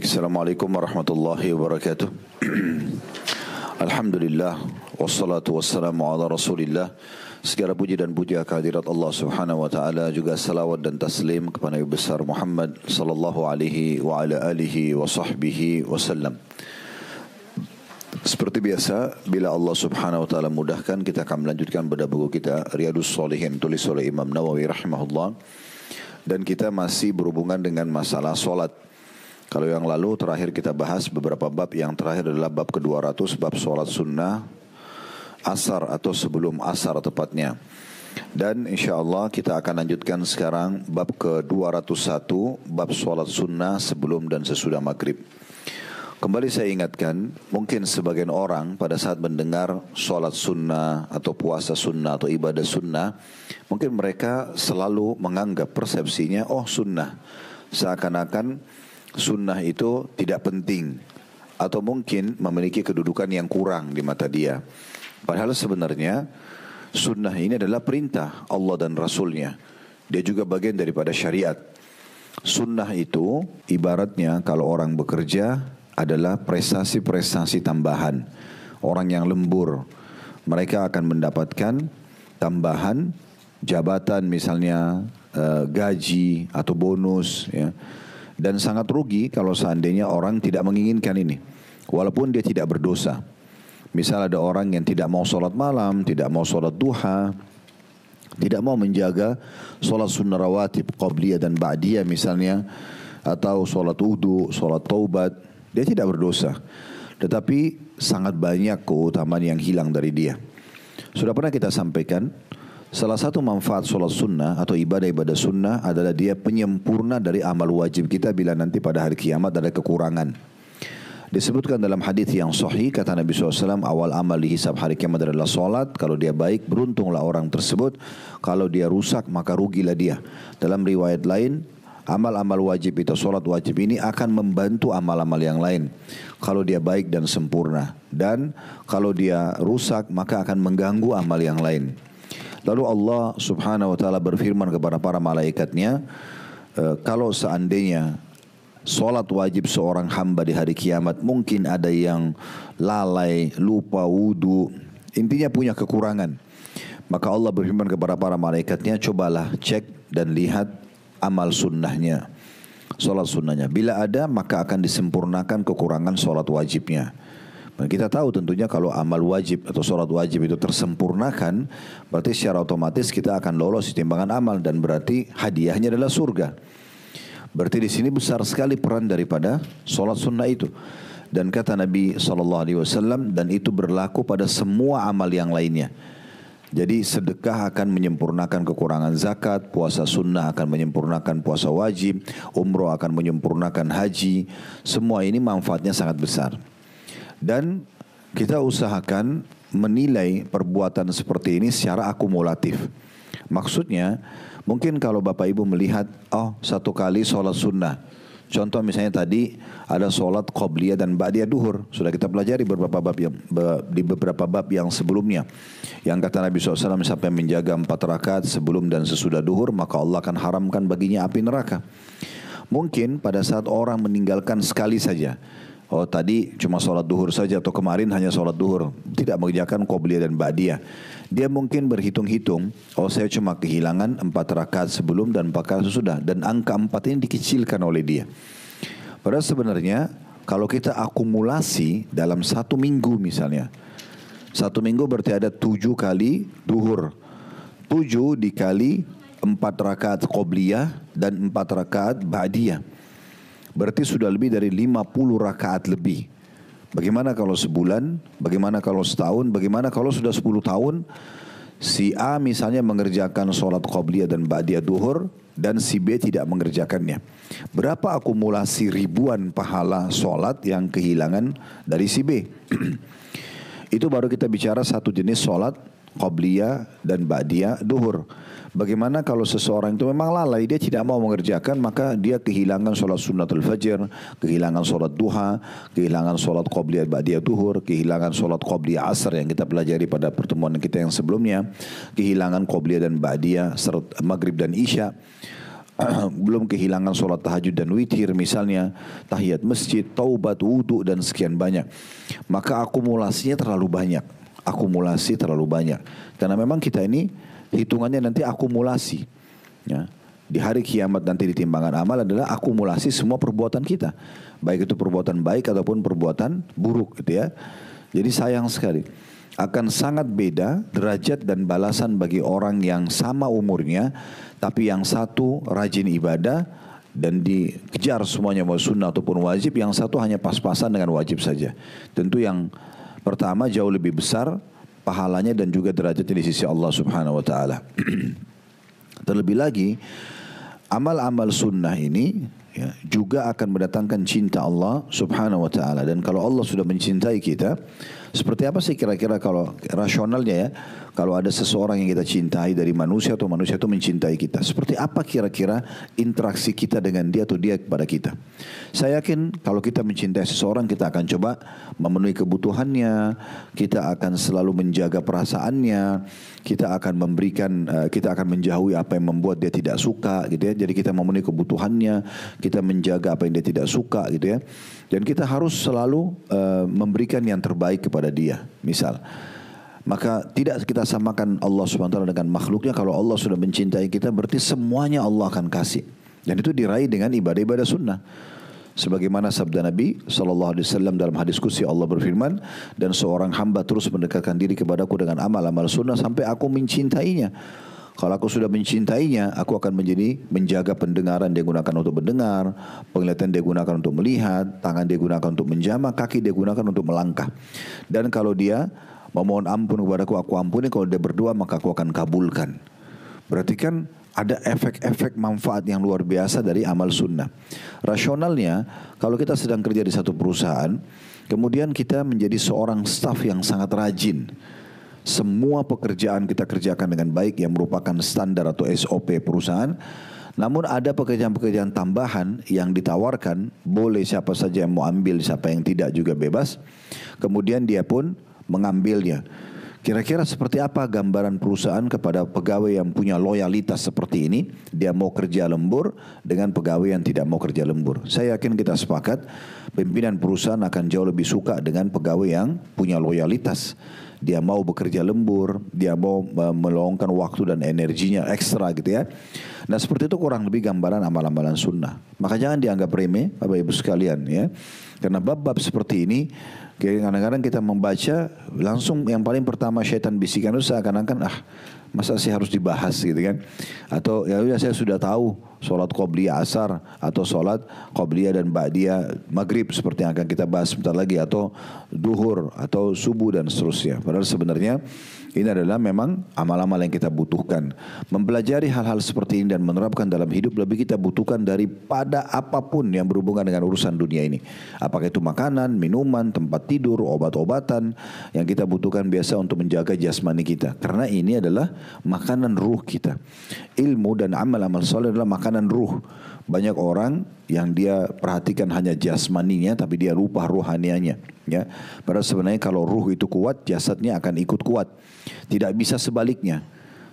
Baik, Assalamualaikum warahmatullahi wabarakatuh. Alhamdulillah, wassalatu wassalamu ala rasulillah. Segala puji dan puja kehadirat Allah subhanahu wa ta'ala, juga salawat dan taslim kepada Nabi besar Muhammad sallallahu alaihi wa ala alihi wa sahbihi wasallam. Seperti biasa, bila Allah subhanahu wa ta'ala mudahkan, kita akan melanjutkan pada buku kita Riyadhus Shalihin, tulis oleh Imam Nawawi rahimahullah. Dan kita masih berhubungan dengan masalah solat. Kalau yang lalu terakhir kita bahas beberapa bab, yang terakhir adalah bab ke-200, bab solat sunnah asar atau sebelum asar tepatnya. Dan insyaAllah kita akan lanjutkan sekarang bab ke-201, bab solat sunnah sebelum dan sesudah maghrib. Kembali saya ingatkan, mungkin sebagian orang pada saat mendengar solat sunnah atau puasa sunnah atau ibadah sunnah, mungkin mereka selalu menganggap persepsinya, oh sunnah, seakan-akan sunnah itu tidak penting atau mungkin memiliki kedudukan yang kurang di mata dia. Padahal sebenarnya sunnah ini adalah perintah Allah dan Rasulnya. Dia juga bagian daripada syariat. Sunnah itu ibaratnya kalau orang bekerja adalah prestasi-prestasi tambahan. Orang yang lembur, mereka akan mendapatkan tambahan jabatan, misalnya gaji atau bonus, ya. Dan sangat rugi kalau seandainya orang tidak menginginkan ini, walaupun dia tidak berdosa. Misal ada orang yang tidak mau sholat malam, tidak mau sholat duha, tidak mau menjaga sholat sunnah rawatib, qabliyah dan ba'diyah misalnya, atau sholat wudu, sholat taubat, dia tidak berdosa. Tetapi sangat banyak keutamaan yang hilang dari dia. Sudah pernah kita sampaikan, salah satu manfaat sholat sunnah atau ibadah-ibadah sunnah adalah dia penyempurna dari amal wajib kita bila nanti pada hari kiamat ada kekurangan. Disebutkan dalam hadis yang sahih, kata Nabi SAW, awal amal dihisab hari kiamat adalah sholat. Kalau dia baik, beruntunglah orang tersebut. Kalau dia rusak, maka rugilah dia. Dalam riwayat lain, amal-amal wajib itu, sholat wajib ini akan membantu amal-amal yang lain kalau dia baik dan sempurna. Dan kalau dia rusak, maka akan mengganggu amal yang lain. Lalu Allah subhanahu wa ta'ala berfirman kepada para malaikatnya, kalau seandainya solat wajib seorang hamba di hari kiamat, mungkin ada yang lalai, lupa wudu, intinya punya kekurangan. Maka Allah berfirman kepada para malaikatnya, cobalah cek dan lihat amal sunnahnya, solat sunnahnya. Bila ada, maka akan disempurnakan kekurangan solat wajibnya. Dan kita tahu tentunya kalau amal wajib atau solat wajib itu tersempurnakan, berarti secara otomatis kita akan lolos di timbangan amal dan berarti hadiahnya adalah surga. Berarti di sini besar sekali peran daripada solat sunnah itu. Dan kata Nabi SAW, dan itu berlaku pada semua amal yang lainnya. Jadi sedekah akan menyempurnakan kekurangan zakat, puasa sunnah akan menyempurnakan puasa wajib, umroh akan menyempurnakan haji. Semua ini manfaatnya sangat besar. Dan kita usahakan menilai perbuatan seperti ini secara akumulatif. Maksudnya, mungkin kalau Bapak Ibu melihat, oh satu kali sholat sunnah. Contoh misalnya tadi ada sholat qabliyah dan ba'diyah duhur. Sudah kita pelajari di beberapa bab yang sebelumnya. Yang kata Nabi SAW, siapa yang menjaga 4 rakaat sebelum dan sesudah duhur, maka Allah akan haramkan baginya api neraka. Mungkin pada saat orang meninggalkan sekali saja, oh tadi cuma sholat duhur saja atau kemarin hanya sholat duhur, tidak mengerjakan qabliyah dan ba'diyah. Dia mungkin berhitung-hitung, oh saya cuma kehilangan 4 rakaat sebelum dan 4 rakaat sesudah. Dan angka 4 ini dikecilkan oleh dia. Padahal sebenarnya kalau kita akumulasi dalam 1 minggu misalnya, 1 minggu berarti ada 7 kali duhur. 7 dikali 4 rakaat qabliyah dan 4 rakaat ba'diyah. Berarti sudah lebih dari 50 rakaat lebih. Bagaimana kalau sebulan, bagaimana kalau setahun, bagaimana kalau sudah 10 tahun. Si A misalnya mengerjakan sholat qabliyah dan ba'diyah duhur, dan si B tidak mengerjakannya. Berapa akumulasi ribuan pahala sholat yang kehilangan dari si B. Itu baru kita bicara satu jenis sholat qabliyah dan ba'diyah duhur. Bagaimana kalau seseorang itu memang lalai, dia tidak mau mengerjakan, maka dia kehilangan sholat sunnatul fajr, kehilangan sholat duha, kehilangan sholat qabliyah ba'diyah duhur, kehilangan sholat qabliyah asar yang kita pelajari pada pertemuan kita yang sebelumnya, kehilangan qabliyah dan ba'diyah maghrib dan isya. belum kehilangan sholat tahajud dan witir misalnya, tahiyat masjid, taubat, wudu dan sekian banyak. Maka akumulasinya terlalu banyak. Akumulasi terlalu banyak. Karena memang kita ini hitungannya nanti akumulasi. Ya. Di hari kiamat nanti di timbangan amal adalah akumulasi semua perbuatan kita. Baik itu perbuatan baik ataupun perbuatan buruk gitu ya. Jadi sayang sekali. Akan sangat beda derajat dan balasan bagi orang yang sama umurnya, tapi yang satu rajin ibadah dan dikejar semuanya mau sunnah ataupun wajib, yang satu hanya pas-pasan dengan wajib saja. Tentu yang pertama jauh lebih besar pahalanya dan juga derajatnya di sisi Allah Subhanahu wa taala. Terlebih lagi amal-amal sunnah ini ya, juga akan mendatangkan cinta Allah Subhanahu wa taala. Dan kalau Allah sudah mencintai kita, seperti apa sih kira-kira kalau rasionalnya ya, kalau ada seseorang yang kita cintai dari manusia atau manusia itu mencintai kita, seperti apa kira-kira interaksi kita dengan dia atau dia kepada kita? Saya yakin kalau kita mencintai seseorang, kita akan coba memenuhi kebutuhannya, kita akan selalu menjaga perasaannya, kita akan memberikan, kita akan menjauhi apa yang membuat dia tidak suka gitu ya. Jadi kita memenuhi kebutuhannya, kita menjaga apa yang dia tidak suka gitu ya. Dan kita harus selalu memberikan yang terbaik kepada dia. Misal, maka tidak kita samakan Allah Subhanahu wa taala dengan makhluknya. Kalau Allah sudah mencintai kita, berarti semuanya Allah akan kasih. Dan itu diraih dengan ibadah-ibadah sunnah. Sebagaimana sabda Nabi SAW dalam hadis qudsi, Allah berfirman, dan seorang hamba terus mendekatkan diri kepadaku dengan amal-amal sunnah sampai aku mencintainya. Kalau aku sudah mencintainya, aku akan menjaga pendengaran dia gunakan untuk mendengar, penglihatan dia gunakan untuk melihat, tangan dia gunakan untuk menjamah, kaki dia gunakan untuk melangkah. Dan kalau dia memohon ampun kepadaku, aku ampuni. Kalau dia berdoa, maka aku akan kabulkan. Berarti kan ada efek-efek manfaat yang luar biasa dari amal sunnah. Rasionalnya, kalau kita sedang kerja di satu perusahaan, kemudian kita menjadi seorang staf yang sangat rajin. Semua pekerjaan kita kerjakan dengan baik yang merupakan standar atau SOP perusahaan. Namun ada pekerjaan-pekerjaan tambahan yang ditawarkan, boleh siapa saja yang mau ambil, siapa yang tidak juga bebas. Kemudian dia pun mengambilnya. Kira-kira seperti apa gambaran perusahaan kepada pegawai yang punya loyalitas seperti ini? Dia mau kerja lembur dengan pegawai yang tidak mau kerja lembur. Saya yakin kita sepakat pimpinan perusahaan akan jauh lebih suka dengan pegawai yang punya loyalitas. Dia mau bekerja lembur, dia mau meluangkan waktu dan energinya ekstra gitu ya. Nah seperti itu kurang lebih gambaran amal-amalan sunnah. Maka jangan dianggap remeh Bapak Ibu sekalian ya. Karena bab-bab seperti ini kadang-kadang kita membaca langsung yang paling pertama syaitan bisikan itu seakan-akan masa sih harus dibahas gitu kan. Atau ya udah saya sudah tahu sholat qobliyah asar atau sholat qobliyah dan ba'diyah maghrib seperti yang akan kita bahas sebentar lagi, atau duhur atau subuh dan seterusnya. Padahal sebenarnya ini adalah memang amal-amal yang kita butuhkan. Mempelajari hal-hal seperti ini dan menerapkan dalam hidup lebih kita butuhkan daripada apapun yang berhubungan dengan urusan dunia ini. Apakah itu makanan, minuman, tempat tidur, obat-obatan yang kita butuhkan biasa untuk menjaga jasmani kita. Karena ini adalah makanan ruh kita. Ilmu dan amal-amal soleh adalah makanan ruh. Banyak orang yang dia perhatikan hanya jasmaninya tapi dia lupa ruhanianya ya. Padahal sebenarnya kalau ruh itu kuat, jasadnya akan ikut kuat. Tidak bisa sebaliknya.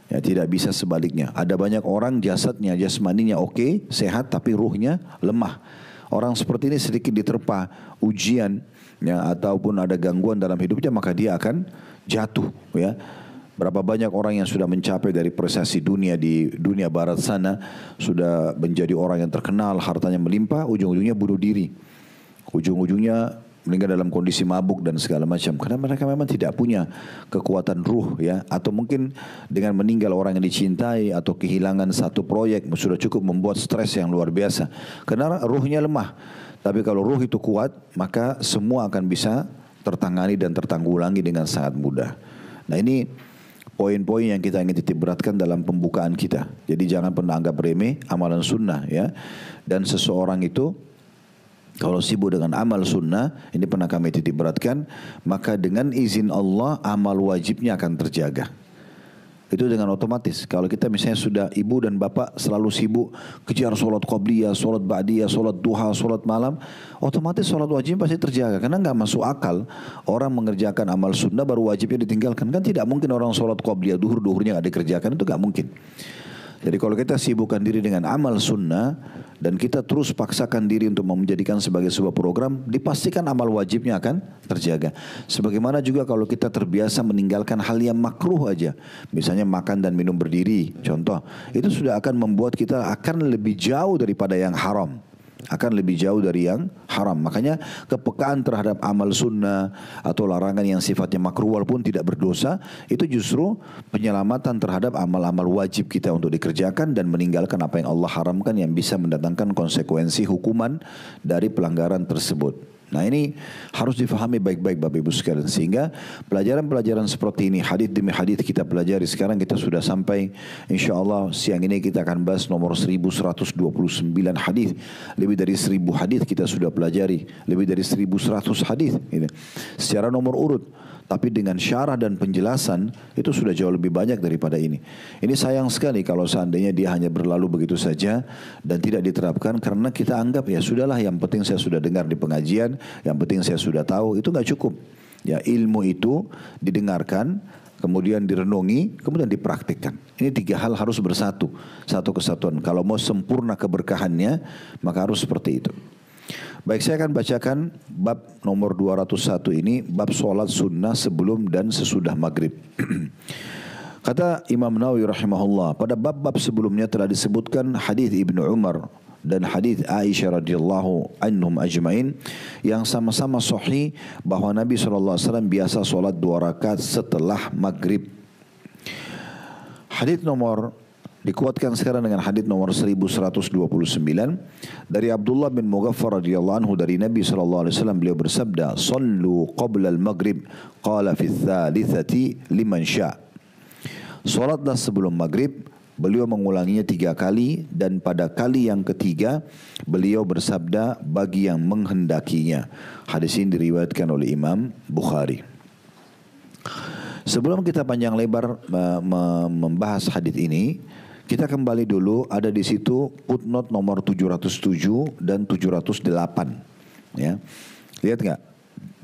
Ya, tidak bisa sebaliknya. Ada banyak orang jasadnya, jasmaninya oke, sehat, tapi ruhnya lemah. Orang seperti ini sedikit diterpa ujian ya, ataupun ada gangguan dalam hidupnya, maka dia akan jatuh ya. Berapa banyak orang yang sudah mencapai dari prestasi dunia di dunia barat sana, sudah menjadi orang yang terkenal, hartanya melimpah, ujung-ujungnya bunuh diri. Ujung-ujungnya meninggal dalam kondisi mabuk dan segala macam. Karena mereka memang tidak punya kekuatan ruh ya. Atau mungkin dengan meninggal orang yang dicintai atau kehilangan satu proyek sudah cukup membuat stres yang luar biasa. Karena ruhnya lemah. Tapi kalau ruh itu kuat, maka semua akan bisa tertangani dan tertanggulangi dengan sangat mudah. Nah ini poin-poin yang kita ingin titik beratkan dalam pembukaan kita. Jadi jangan pernah anggap remeh amalan sunnah ya. Dan seseorang itu kalau sibuk dengan amal sunnah, ini pernah kami titik beratkan, maka dengan izin Allah amal wajibnya akan terjaga. Itu dengan otomatis. Kalau kita misalnya sudah ibu dan bapak selalu sibuk kejar sholat qobliyah, sholat ba'diyah, sholat duha, sholat malam, otomatis sholat wajib pasti terjaga. Karena nggak masuk akal orang mengerjakan amal sunnah baru wajibnya ditinggalkan. Kan tidak mungkin orang sholat qobliyah duhurnya nggak dikerjakan, itu nggak mungkin. Jadi kalau kita sibukkan diri dengan amal sunnah dan kita terus paksakan diri untuk menjadikan sebagai sebuah program, dipastikan amal wajibnya akan terjaga. Sebagaimana juga kalau kita terbiasa meninggalkan hal yang makruh aja, misalnya makan dan minum berdiri, contoh, itu sudah akan membuat kita akan lebih jauh daripada yang haram. Akan lebih jauh dari yang haram. Makanya kepekaan terhadap amal sunnah atau larangan yang sifatnya makruh walaupun tidak berdosa, itu justru penyelamatan terhadap amal-amal wajib kita untuk dikerjakan dan meninggalkan apa yang Allah haramkan yang bisa mendatangkan konsekuensi hukuman dari pelanggaran tersebut. Nah ini harus difahami baik-baik Bapak Ibu sekalian, sehingga pelajaran-pelajaran seperti ini hadis demi hadis kita pelajari. Sekarang kita sudah sampai, insyaallah siang ini kita akan bahas nomor 1129 hadis. Lebih dari 1000 hadis kita sudah pelajari, lebih dari 1100 hadis ini secara nomor urut. Tapi dengan syarah dan penjelasan itu sudah jauh lebih banyak daripada ini. Ini sayang sekali kalau seandainya dia hanya berlalu begitu saja dan tidak diterapkan, karena kita anggap ya sudahlah, yang penting saya sudah dengar di pengajian, yang penting saya sudah tahu. Itu nggak cukup. Ya, ilmu itu didengarkan, kemudian direnungi, kemudian dipraktikkan. Ini 3 hal harus bersatu, satu kesatuan. Kalau mau sempurna keberkahannya, maka harus seperti itu. Baik, saya akan bacakan bab nomor 201 ini, bab solat sunnah sebelum dan sesudah maghrib. Kata Imam Nawawi rahimahullah, pada bab-bab sebelumnya telah disebutkan hadis Ibnu Umar dan hadis Aisyah radhiyallahu anhum ajmain yang sama-sama sahih bahwa Nabi SAW biasa solat 2 rakaat setelah maghrib. Hadis nomor dikuatkan sekarang dengan hadis nomor 1129 dari Abdullah bin Mughaffar radhiyallahu anhu dari Nabi sallallahu alaihi wasallam, beliau bersabda, "Shallu qabla al-maghrib, qala fi ats-tsalitsati liman syaa." Salatlah sebelum maghrib, beliau mengulanginya 3 kali, dan pada kali yang ketiga beliau bersabda bagi yang menghendakinya. Hadis ini diriwayatkan oleh Imam Bukhari. Sebelum kita panjang lebar membahas hadis ini, kita kembali dulu, ada di situ footnote nomor 707 dan 708. Ya. Lihat nggak?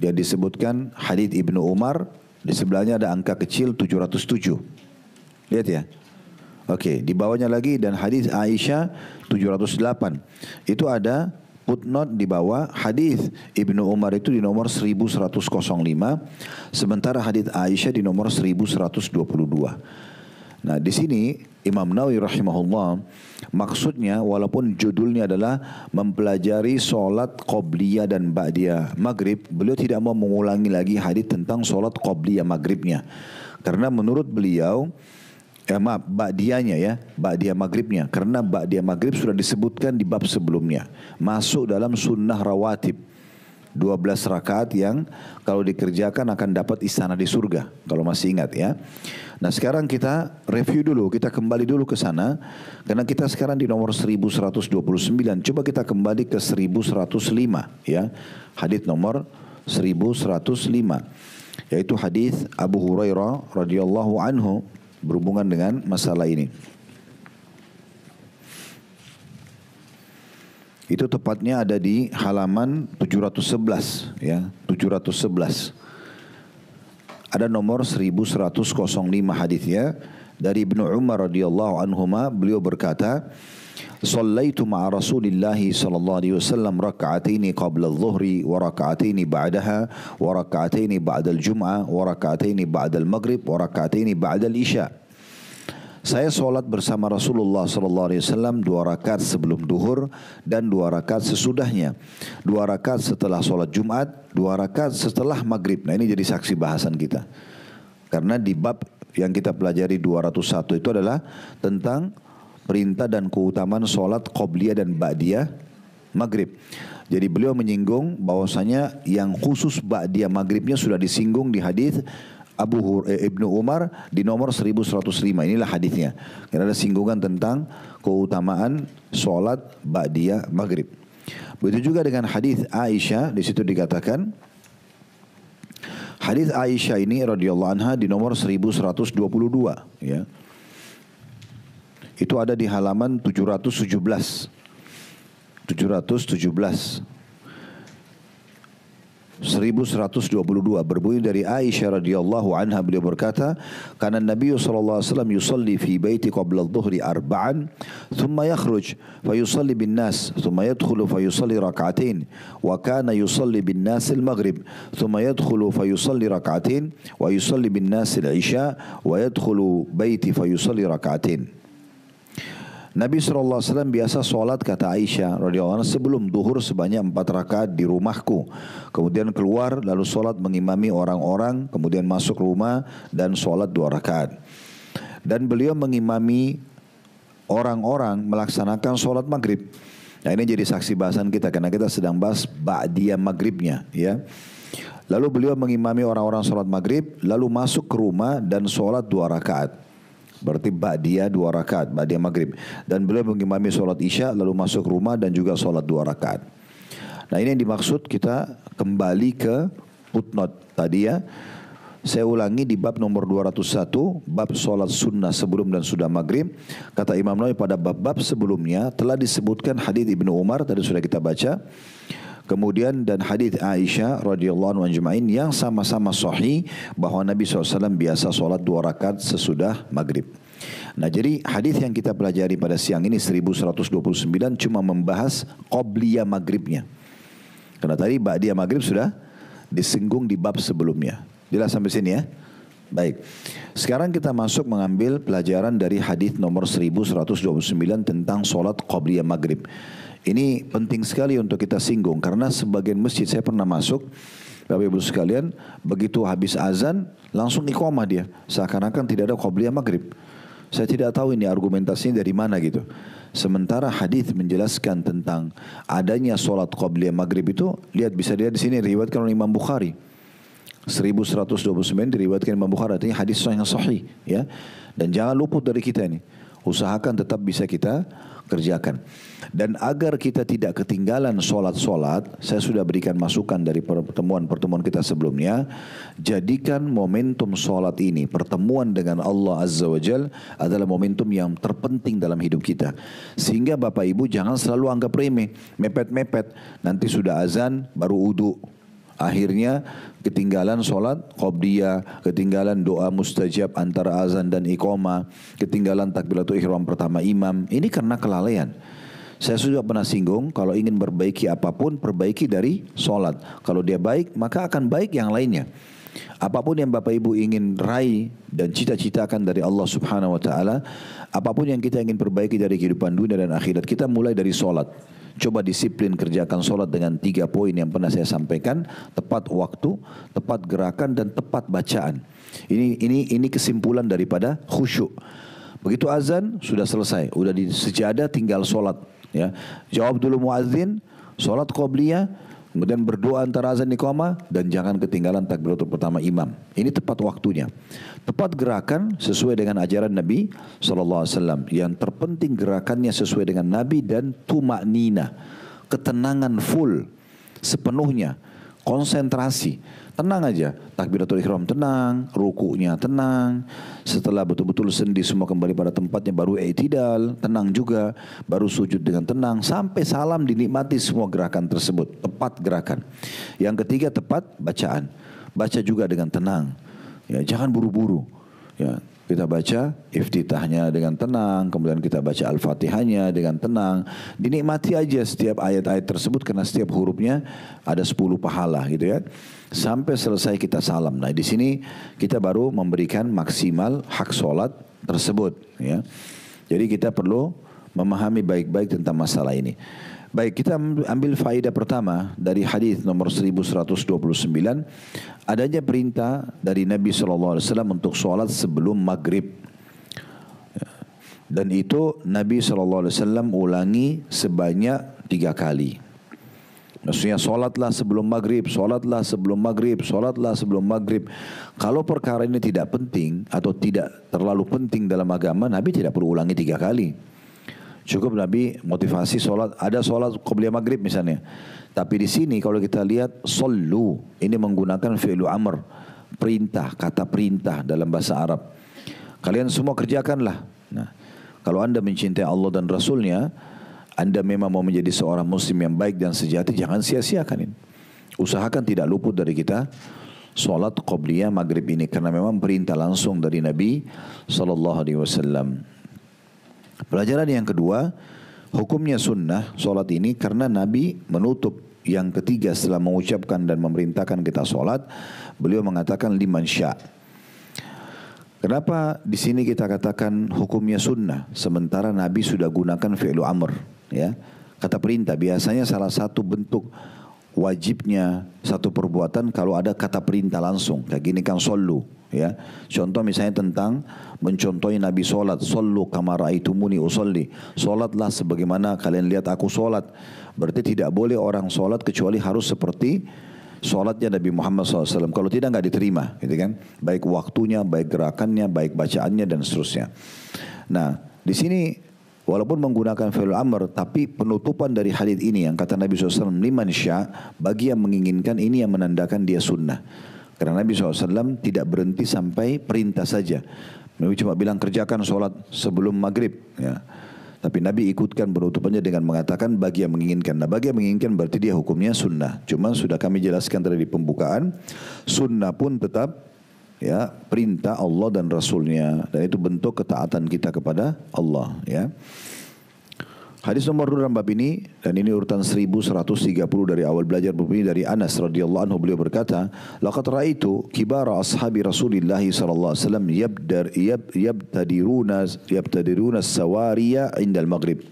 Dia disebutkan hadis Ibnu Umar, di sebelahnya ada angka kecil 707. Lihat ya. Oke, di bawahnya lagi dan hadis Aisyah 708. Itu ada footnote di bawah, hadis Ibnu Umar itu di nomor 1105, sementara hadis Aisyah di nomor 1122. Nah, di sini Imam Nawawi rahimahullah maksudnya, walaupun judulnya adalah mempelajari solat qobliyah dan ba'diyah maghrib, beliau tidak mau mengulangi lagi hadis tentang solat qobliyah maghribnya, karena menurut beliau ba'diyahnya ya, ba'diyah maghribnya, karena ba'diyah maghrib sudah disebutkan di bab sebelumnya, masuk dalam sunnah rawatib 12 rakaat yang kalau dikerjakan akan dapat istana di surga, kalau masih ingat ya. Nah, sekarang kita review dulu, kita kembali dulu ke sana, karena kita sekarang di nomor 1129. Coba kita kembali ke 1105 ya. Hadis nomor 1105 yaitu hadis Abu Hurairah radhiyallahu anhu berhubungan dengan masalah ini. Itu tepatnya ada di halaman 711 ya, 711. Ada nomor 1105 hadisnya dari Ibnu Umar radhiyallahu anhuma, beliau berkata, "Shallaitu ma'a Rasulillah sallallahu alaihi wasallam raka'ataini qabla adh-dhuhri wa raka'ataini ba'daha wa raka'ataini ba'da al-jum'ah wa raka'ataini ba'da al-maghrib wa raka'ataini ba'da al-isya." Saya solat bersama Rasulullah sallallahu alaihi wasallam 2 rakaat sebelum duhur dan 2 rakaat sesudahnya, 2 rakaat setelah solat Jumat, 2 rakaat setelah maghrib. Nah, ini jadi saksi bahasan kita, karena di bab yang kita pelajari 201 itu adalah tentang perintah dan keutamaan solat qobliyah dan ba'diyah maghrib. Jadi beliau menyinggung bahwasanya yang khusus ba'diyah maghribnya sudah disinggung di hadis Ibnu Umar di nomor 1105. Inilah hadisnya. Karena ada singgungan tentang keutamaan solat ba'diyah maghrib. Begitu juga dengan hadis Aisyah, di situ dikatakan hadis Aisyah ini radhiyallahu anha di nomor 1122 ya. Itu ada di halaman 717. 717. 1122 berbunyi dari Aisyah radhiyallahu anha, beliau berkata, "Kana Nabi sallallahu alaihi wasallam yusalli fi baiti qabla adh-dhuhri arba'an, thumma yakhruj fa yusalli bin nas, thumma yadkhulu fa yusalli rak'atain, wa kana yusalli bin nas al-maghrib, thumma yadkhulu fa yusalli rak'atain, wa yusalli bin nas al-isha, wa yadkhulu baiti fa yusalli rak'atain." Nabi SAW biasa sholat, kata Aisyah radhiyallahu anha, sebelum duhur sebanyak 4 rakaat di rumahku. Kemudian keluar lalu sholat mengimami orang-orang, kemudian masuk rumah dan sholat 2 rakaat. Dan beliau mengimami orang-orang melaksanakan sholat maghrib. Nah, ini jadi saksi bahasan kita karena kita sedang bahas ba'diyah maghribnya, ya. Lalu beliau mengimami orang-orang sholat maghrib, lalu masuk ke rumah dan sholat 2 rakaat. Berarti ba'diyah 2 rakaat, ba'diyah maghrib. Dan beliau mengimami sholat isya, lalu masuk rumah dan juga sholat 2 rakaat. Nah, ini yang dimaksud kita kembali ke footnote tadi, ya. Saya ulangi di bab nomor 201, bab sholat sunnah sebelum dan sudah maghrib. Kata Imam Nawawi, pada bab-bab sebelumnya telah disebutkan hadits Ibnu Umar, tadi sudah kita baca. Kemudian dan hadits Aisyah radhiyallahu anha ajma'in yang sama-sama sahih bahwa Nabi SAW biasa sholat 2 rakaat sesudah maghrib. Nah, jadi hadis yang kita pelajari pada siang ini 1129 cuma membahas qobliyah maghribnya. Karena tadi ba'diyah maghrib sudah disinggung di bab sebelumnya. Jelas sampai sini, ya? Baik. Sekarang kita masuk mengambil pelajaran dari hadis nomor 1129 tentang sholat qobliyah maghrib. Ini penting sekali untuk kita singgung karena sebagian masjid saya pernah masuk, Bapak Ibu sekalian, begitu habis azan langsung iqamah dia, seakan-akan tidak ada qobliyah maghrib. Saya tidak tahu ini argumentasinya dari mana gitu. Sementara hadis menjelaskan tentang adanya sholat qobliyah maghrib itu, bisa dilihat di sini diriwayatkan oleh Imam Bukhari. 1129 diriwayatkan Imam Bukhari, artinya hadis yang sahih, ya. Dan jangan luput dari kita ini. Usahakan tetap bisa kita kerjakan. Dan agar kita tidak ketinggalan sholat-sholat, saya sudah berikan masukan dari pertemuan-pertemuan kita sebelumnya. Jadikan momentum sholat ini, pertemuan dengan Allah Azza wa Jal, adalah momentum yang terpenting dalam hidup kita. Sehingga Bapak Ibu jangan selalu anggap remeh, mepet-mepet. Nanti sudah azan baru wudu. Akhirnya ketinggalan sholat qobliyah, ketinggalan doa mustajab antara azan dan iqamah, ketinggalan takbiratul ihram pertama imam. Ini karena kelalaian. Saya sudah pernah singgung, kalau ingin perbaiki apapun, perbaiki dari sholat. Kalau dia baik, maka akan baik yang lainnya. Apapun yang Bapak Ibu ingin raih dan cita-citakan dari Allah Subhanahu wa Ta'ala, apapun yang kita ingin perbaiki dari kehidupan dunia dan akhirat, kita mulai dari sholat. Coba disiplin kerjakan sholat dengan 3 poin yang pernah saya sampaikan: tepat waktu, tepat gerakan, dan tepat bacaan. Ini kesimpulan daripada khusyuk. Begitu azan sudah selesai, udah di sejadah, tinggal sholat. Ya, jawab dulu muadzin, sholat qobliyah, kemudian berdoa antara azan iqamah, dan jangan ketinggalan takbiratul pertama imam. Ini tepat waktunya. Tepat gerakan sesuai dengan ajaran Nabi SAW. Yang terpenting gerakannya sesuai dengan Nabi, dan tumaknina, ketenangan full, sepenuhnya, konsentrasi. Tenang aja, takbiratul ihram tenang, rukunya tenang. Setelah betul-betul sendi semua kembali pada tempatnya, baru i'tidal, tenang juga. Baru sujud dengan tenang, sampai salam dinikmati semua gerakan tersebut. Tepat gerakan. Yang ketiga, tepat bacaan. Baca juga dengan tenang. Ya, jangan buru-buru. Ya, kita baca iftitahnya dengan tenang, kemudian kita baca Al-Fatihahnya dengan tenang. Dinikmati aja setiap ayat-ayat tersebut karena setiap hurufnya ada 10 pahala gitu ya. Sampai selesai kita salam. Nah, di sini kita baru memberikan maksimal hak sholat tersebut ya. Jadi kita perlu memahami baik-baik tentang masalah ini. Baik, kita ambil faedah pertama dari hadis nomor 1129, adanya perintah dari Nabi SAW untuk sholat sebelum maghrib. Dan itu Nabi SAW ulangi sebanyak 3 kali. Maksudnya sholatlah sebelum maghrib, sholatlah sebelum maghrib, sholatlah sebelum maghrib. Kalau perkara ini tidak penting atau tidak terlalu penting dalam agama, Nabi tidak perlu ulangi 3 kali. Cukup Nabi motivasi sholat, ada sholat qobliyah maghrib misalnya. Tapi di sini kalau kita lihat sallu, ini menggunakan fi'lu amr, perintah, kata perintah dalam bahasa Arab. Kalian semua kerjakanlah. Nah, kalau anda mencintai Allah dan Rasulnya, anda memang mau menjadi seorang muslim yang baik dan sejati, jangan sia-siakan ini. usahakan tidak luput dari kita solat qobliyah maghrib ini, karena memang perintah langsung dari Nabi sallallahu alaihi wasallam. Pelajaran yang kedua, hukumnya sunnah solat ini karena Nabi menutup yang ketiga setelah mengucapkan dan memerintahkan kita solat, beliau mengatakan liman sya'. Kenapa di sini kita katakan hukumnya sunnah sementara Nabi sudah gunakan fi'lu amr, ya? Kata perintah. Biasanya salah satu bentuk wajibnya satu perbuatan kalau ada kata perintah langsung. Kayak gini kan sollu, ya. Contoh misalnya tentang mencontohi Nabi solat, sollu kama ra'aitumuni usolli. Solatlah sebagaimana kalian lihat aku solat. Berarti tidak boleh orang solat kecuali harus seperti solatnya Nabi Muhammad SAW. Kalau tidak nggak diterima, gitu kan? Baik waktunya, baik gerakannya, baik bacaannya dan seterusnya. Nah, di sini walaupun menggunakan fi'il amr, tapi penutupan dari hadits ini yang kata Nabi SAW liman sya', bagi yang menginginkan, ini yang menandakan dia sunnah. Karena Nabi SAW tidak berhenti sampai perintah saja. Nabi cuma bilang kerjakan solat sebelum maghrib, ya. Tapi Nabi ikutkan penutupannya dengan mengatakan bagi yang menginginkan. Nah, bagi yang menginginkan berarti dia hukumnya sunnah. Cuma sudah kami jelaskan tadi di pembukaan, sunnah pun tetap, ya, perintah Allah dan Rasulnya, dan itu bentuk ketaatan kita kepada Allah, ya. Hadis nomor 2 dalam bab ini, dan ini urutan 1130 dari awal belajar berbunyi dari Anas radhiyallahu anhu, beliau berkata, laqad ra'aitu kibara ashabi Rasulillah sallallahu alaihi wasallam yabtadiruna sawariya indal maghrib.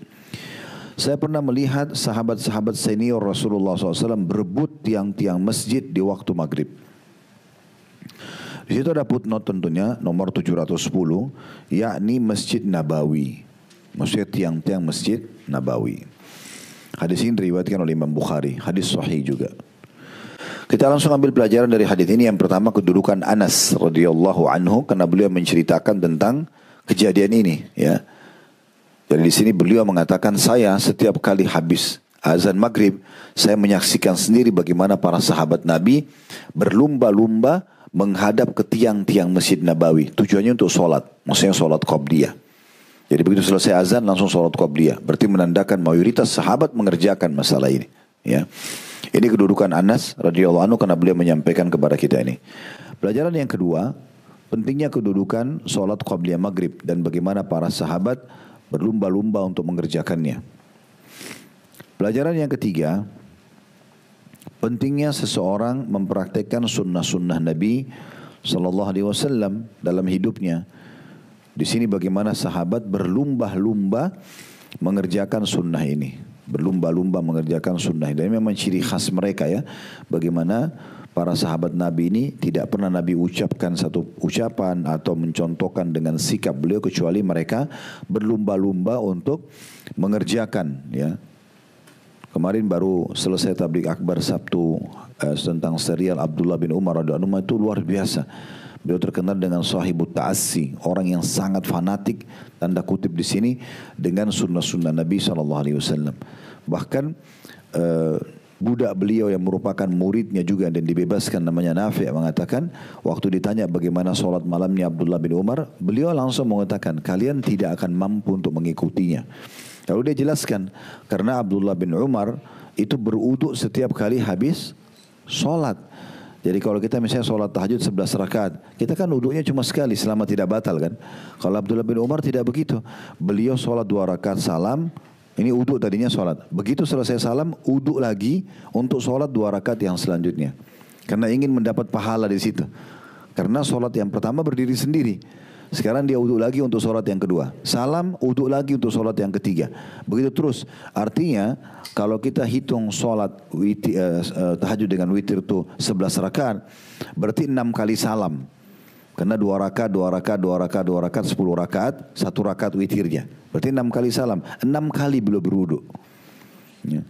Saya pernah melihat sahabat-sahabat senior Rasulullah SAW berebut tiang-tiang masjid di waktu maghrib. Di situ ada footnote tentunya nomor 710, yakni Masjid Nabawi. Maksudnya tiang-tiang Masjid Nabawi. Hadis ini diriwayatkan oleh Imam Bukhari, hadis sahih juga. Kita langsung ambil pelajaran dari hadis ini. Yang pertama, kedudukan Anas radhiyallahu anhu, karena beliau menceritakan tentang kejadian ini, ya. Jadi di sini beliau mengatakan, saya setiap kali habis azan maghrib, saya menyaksikan sendiri bagaimana para sahabat Nabi berlumba-lumba menghadap ke tiang-tiang Masjid Nabawi. Tujuannya untuk sholat, maksudnya sholat qobliyah. Jadi begitu selesai azan langsung sholat qobliyah. Berarti menandakan mayoritas sahabat mengerjakan masalah ini, ya. Ini kedudukan Anas radhiyallahu anhu karena beliau menyampaikan kepada kita ini. Pelajaran yang kedua, pentingnya kedudukan sholat qobliyah maghrib dan bagaimana para sahabat berlumba-lumba untuk mengerjakannya. Pelajaran yang ketiga, pentingnya seseorang mempraktekkan sunnah-sunnah Nabi sallallahu alaihi wasallam dalam hidupnya. Di sini bagaimana sahabat berlumba-lumba mengerjakan sunnah ini, berlumba-lumba mengerjakan sunnah ini. Dan memang ciri khas mereka, ya, bagaimana para sahabat Nabi ini tidak pernah Nabi ucapkan satu ucapan atau mencontohkan dengan sikap beliau kecuali mereka berlumba-lumba untuk mengerjakan, ya. Kemarin baru selesai tabligh akbar Sabtu tentang serial Abdullah bin Umar radhiyallahu anhu, itu luar biasa. Beliau terkenal dengan sahibut ta'assi, orang yang sangat fanatik, tanda kutip di sini, dengan sunnah-sunnah Nabi SAW. Bahkan budak beliau yang merupakan muridnya juga dan dibebaskan, namanya Nafi', mengatakan waktu ditanya bagaimana sholat malamnya Abdullah bin Umar, beliau langsung mengatakan kalian tidak akan mampu untuk mengikutinya. Lalu dia jelaskan karena Abdullah bin Umar itu berwudu setiap kali habis sholat. Jadi kalau kita misalnya sholat tahajud 11 rakaat, kita kan wudunya cuma sekali selama tidak batal kan. Kalau Abdullah bin Umar tidak begitu. Beliau sholat 2 rakaat salam, ini wudu tadinya sholat. Begitu selesai salam, wudu lagi untuk sholat 2 rakaat yang selanjutnya. Karena ingin mendapat pahala di situ. Karena sholat yang pertama berdiri sendiri. Sekarang dia wudu lagi untuk sholat yang kedua. Salam, wudu lagi untuk sholat yang ketiga. Begitu terus. Artinya kalau kita hitung sholat tahajud dengan witir itu 11 rakaat, berarti 6 kali salam. Karena 2 rakaat, 2 rakaat, 2 rakaat, 2 rakaat, 10 rakaat, 1 rakaat witirnya. Berarti 6 kali salam. 6 kali beliau berwudu. Ya.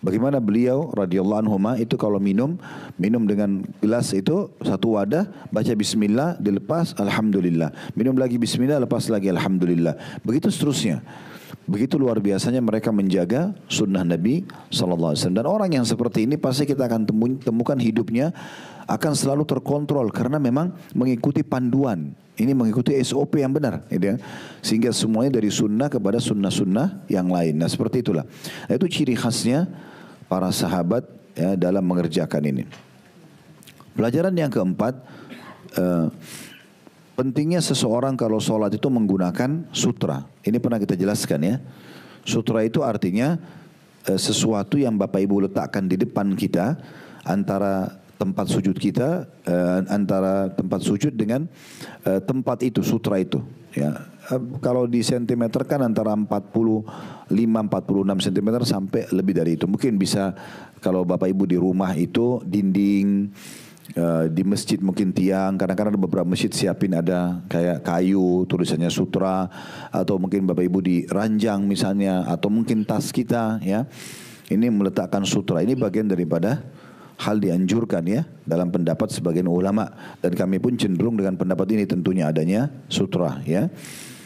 Bagaimana beliau radhiyallahu anhu itu kalau minum dengan gelas itu satu wadah, baca bismillah, dilepas alhamdulillah. Minum lagi bismillah, lepas lagi alhamdulillah. Begitu seterusnya. Begitu luar biasanya mereka menjaga sunnah Nabi sallallahu alaihi wasallam. Dan orang yang seperti ini pasti kita akan temukan hidupnya akan selalu terkontrol karena memang mengikuti panduan. Ini mengikuti SOP yang benar, gitu ya. Sehingga semuanya dari sunnah kepada sunnah-sunnah yang lain. Nah seperti itulah. Nah, itu ciri khasnya para sahabat ya dalam mengerjakan ini. Pelajaran yang keempat, pentingnya seseorang kalau sholat itu menggunakan sutra. Ini pernah kita jelaskan ya. Sutra itu artinya sesuatu yang Bapak Ibu letakkan di depan kita antara tempat sujud kita, antara tempat sujud dengan tempat itu, sutra itu. Ya, kalau di sentimeter kan antara 45-46 cm sampai lebih dari itu. Mungkin bisa kalau Bapak Ibu di rumah itu dinding, di masjid mungkin tiang. Kadang-kadang ada beberapa masjid siapin ada kayak kayu tulisannya sutra, atau mungkin Bapak Ibu di ranjang misalnya, atau mungkin tas kita ya. Ini meletakkan sutra. Ini bagian daripada hal dianjurkan ya dalam pendapat sebagian ulama, dan kami pun cenderung dengan pendapat ini tentunya adanya sutra ya.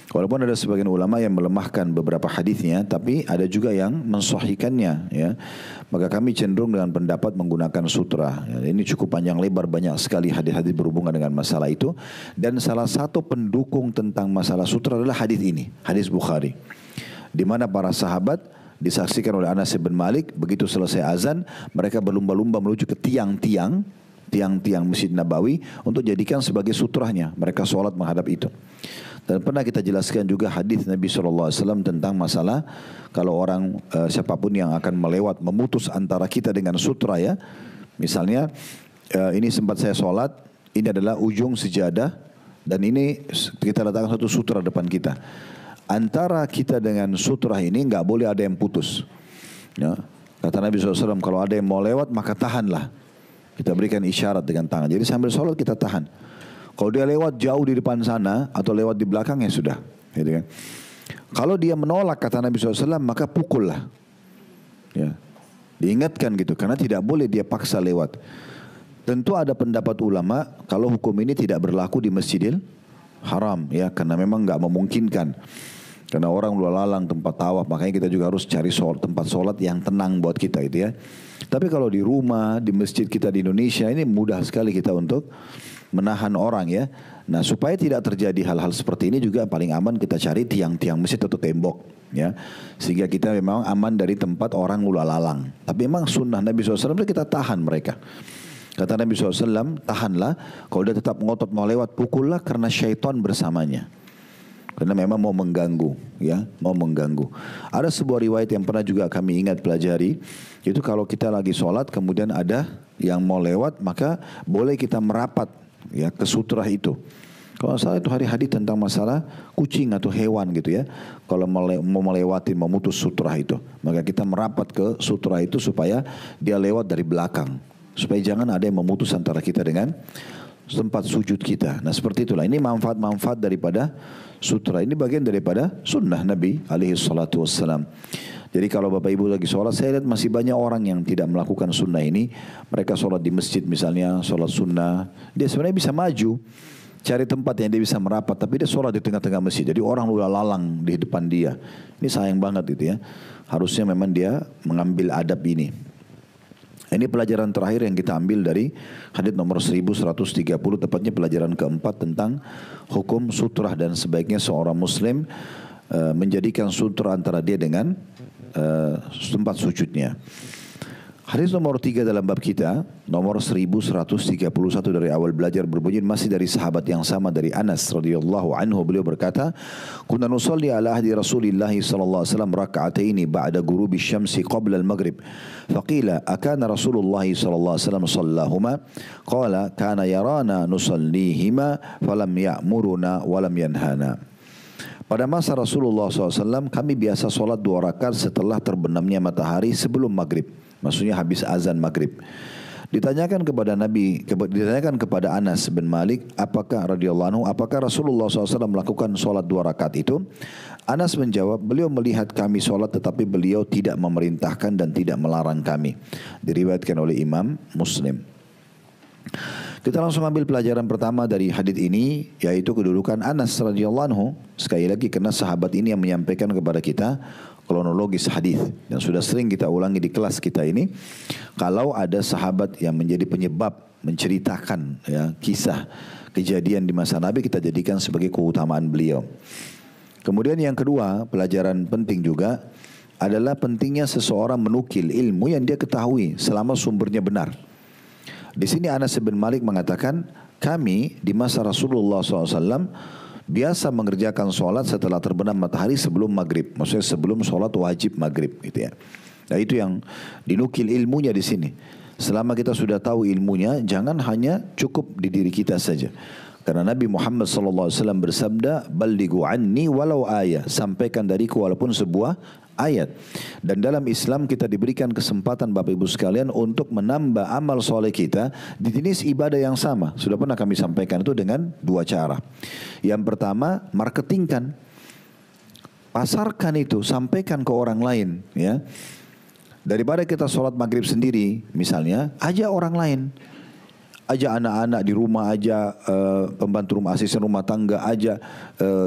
Walaupun ada sebagian ulama yang melemahkan beberapa hadisnya, tapi ada juga yang mensahihkannya ya. Maka kami cenderung dengan pendapat menggunakan sutra. Ya, ini cukup panjang lebar, banyak sekali hadis-hadis berhubungan dengan masalah itu, dan salah satu pendukung tentang masalah sutra adalah hadis ini, hadis Bukhari, di mana para sahabat disaksikan oleh Anas bin Malik, begitu selesai azan mereka berlumba-lumba menuju ke tiang-tiang Masjid Nabawi untuk jadikan sebagai sutranya, mereka sholat menghadap itu. Dan pernah kita jelaskan juga hadis Nabi SAW tentang masalah kalau orang siapapun yang akan melewat memutus antara kita dengan sutra ya. Misalnya ini sempat saya sholat, ini adalah ujung sejadah dan ini kita letakkan satu sutra depan kita. Antara kita dengan sutra ini nggak boleh ada yang putus. Ya. Kata Nabi SAW, kalau ada yang mau lewat maka tahanlah. Kita berikan isyarat dengan tangan. Jadi sambil sholat kita tahan. Kalau dia lewat jauh di depan sana atau lewat di belakang ya sudah. Gitu kan. Kalau dia menolak kata Nabi SAW maka pukullah. Ya. Diingatkan gitu, karena tidak boleh dia paksa lewat. Tentu ada pendapat ulama kalau hukum ini tidak berlaku di Masjidil Haram ya, karena memang nggak memungkinkan. Karena orang lalang tempat tawaf, makanya kita juga harus cari tempat sholat yang tenang buat kita itu ya. Tapi kalau di rumah, di masjid kita di Indonesia ini mudah sekali kita untuk menahan orang ya. Nah supaya tidak terjadi hal-hal seperti ini juga paling aman kita cari tiang-tiang masjid atau tembok ya. Sehingga kita memang aman dari tempat orang lalang. Tapi memang sunnah Nabi SAW kita tahan mereka. Kata Nabi SAW, tahanlah, kalau dia tetap ngotot mau lewat, pukullah karena syaitan bersamanya. Karena memang mau mengganggu, ya, mau mengganggu. Ada sebuah riwayat yang pernah juga kami ingat pelajari, itu kalau kita lagi sholat, kemudian ada yang mau lewat, maka boleh kita merapat, ya, ke sutra itu. Kalau salah itu hadis tentang masalah kucing atau hewan gitu ya. Kalau mau melewati, memutus sutra itu, maka kita merapat ke sutra itu supaya dia lewat dari belakang. Supaya jangan ada yang memutus antara kita dengan tempat sujud kita. Nah seperti itulah. Ini manfaat-manfaat daripada sutra. Ini bagian daripada sunnah Nabi SAW. Jadi kalau Bapak Ibu lagi sholat, saya lihat masih banyak orang yang tidak melakukan sunnah ini. Mereka sholat di masjid misalnya, sholat sunnah. Dia sebenarnya bisa maju, cari tempat yang dia bisa merapat. Tapi dia sholat di tengah-tengah masjid. Jadi orang lalang di depan dia. Ini sayang banget gitu ya. Harusnya memang dia mengambil adab ini. Ini pelajaran terakhir yang kita ambil dari hadits nomor 1130, tepatnya pelajaran keempat tentang hukum sutra dan sebaiknya seorang muslim menjadikan sutra antara dia dengan tempat sujudnya. Hadis nomor 3 dalam bab kita, nomor 1131 dari awal belajar berbunyi masih dari sahabat yang sama dari Anas radhiyallahu anhu, beliau berkata, "Kunna nusalli ala ahdi Rasulillah sallallahu alaihi wasallam rak'ataini ba'da ghurubi syamsi qabla al-maghrib." Faqila, "Akana Rasulullah sallallahu alaihi wasallam shallahuma?" Qala, "Kana yarana nusallihima falam ya'muruna wa lam yanhana." Pada masa Rasulullah SAW kami biasa solat 2 rakaat setelah terbenamnya matahari sebelum maghrib. Maksudnya habis azan maghrib. Ditanyakan kepada Anas bin Malik, apakah Rasulullah SAW melakukan solat 2 rakaat itu? Anas menjawab, beliau melihat kami solat tetapi beliau tidak memerintahkan dan tidak melarang kami. Diriwayatkan oleh Imam Muslim. Kita langsung ambil pelajaran pertama dari hadits ini, yaitu kedudukan Anas radhiyallahu anhu. Sekali lagi karena sahabat ini yang menyampaikan kepada kita kronologis hadis, dan sudah sering kita ulangi di kelas kita ini. Kalau ada sahabat yang menjadi penyebab menceritakan ya, kisah kejadian di masa Nabi, kita jadikan sebagai keutamaan beliau. Kemudian yang kedua, pelajaran penting juga, adalah pentingnya seseorang menukil ilmu yang dia ketahui selama sumbernya benar. Di sini Anas bin Malik mengatakan, kami di masa Rasulullah SAW biasa mengerjakan solat setelah terbenam matahari sebelum maghrib. Maksudnya sebelum solat wajib maghrib, gitu ya. Nah itu yang dinukil ilmunya di sini. Selama kita sudah tahu ilmunya, jangan hanya cukup di diri kita saja. Karena Nabi Muhammad SAW bersabda, "Ballighu anni walau ayat." Sampaikan dariku walaupun sebuah ayat. Dan dalam Islam kita diberikan kesempatan Bapak Ibu sekalian untuk menambah amal soleh kita di jenis ibadah yang sama. Sudah pernah kami sampaikan itu dengan dua cara. Yang pertama, marketingkan. Pasarkan itu, sampaikan ke orang lain, ya. Daripada kita sholat maghrib sendiri, misalnya, ajak orang lain. Ajak anak-anak di rumah, ajak pembantu rumah, asisten rumah tangga, ajak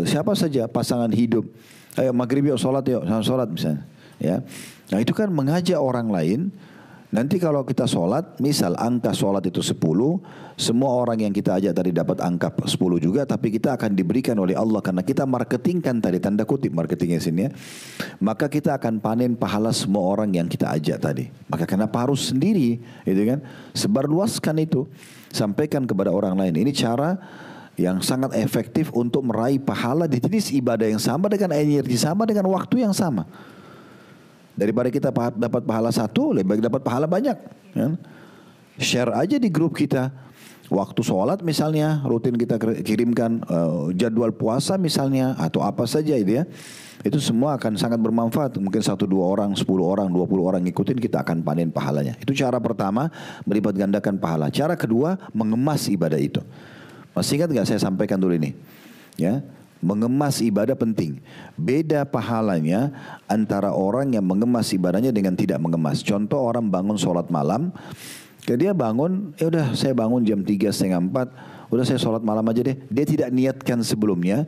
siapa saja, pasangan hidup. Ayo maghrib yuk sholat yuk, sama sholat misalnya. Ya. Nah itu kan mengajak orang lain. Nanti kalau kita sholat, misal angka sholat itu 10, semua orang yang kita ajak tadi dapat angka 10 juga, tapi kita akan diberikan oleh Allah karena kita marketingkan tadi, tanda kutip marketingnya sini ya. Maka kita akan panen pahala semua orang yang kita ajak tadi. Maka kenapa harus sendiri, gitu kan? Sebarluaskan itu, sampaikan kepada orang lain. Ini cara yang sangat efektif untuk meraih pahala di jenis ibadah yang sama dengan energi sama dengan waktu yang sama. Daripada kita dapat pahala satu, lebih baik dapat pahala banyak. Kan? Share aja di grup kita. Waktu sholat misalnya, rutin kita kirimkan jadwal puasa misalnya, atau apa saja itu ya. Itu semua akan sangat bermanfaat. Mungkin 1, 2 orang, 10 orang, 20 orang ngikutin, kita akan panen pahalanya. Itu cara pertama, melipat gandakan pahala. Cara kedua, mengemas ibadah itu. Masih ingat gak saya sampaikan dulu ini? Ya. Mengemas ibadah penting. Beda pahalanya antara orang yang mengemas ibadahnya dengan tidak mengemas. Contoh orang bangun sholat malam, dia bangun, ya udah saya bangun jam 3, setengah 4, udah saya sholat malam aja deh. Dia tidak niatkan sebelumnya,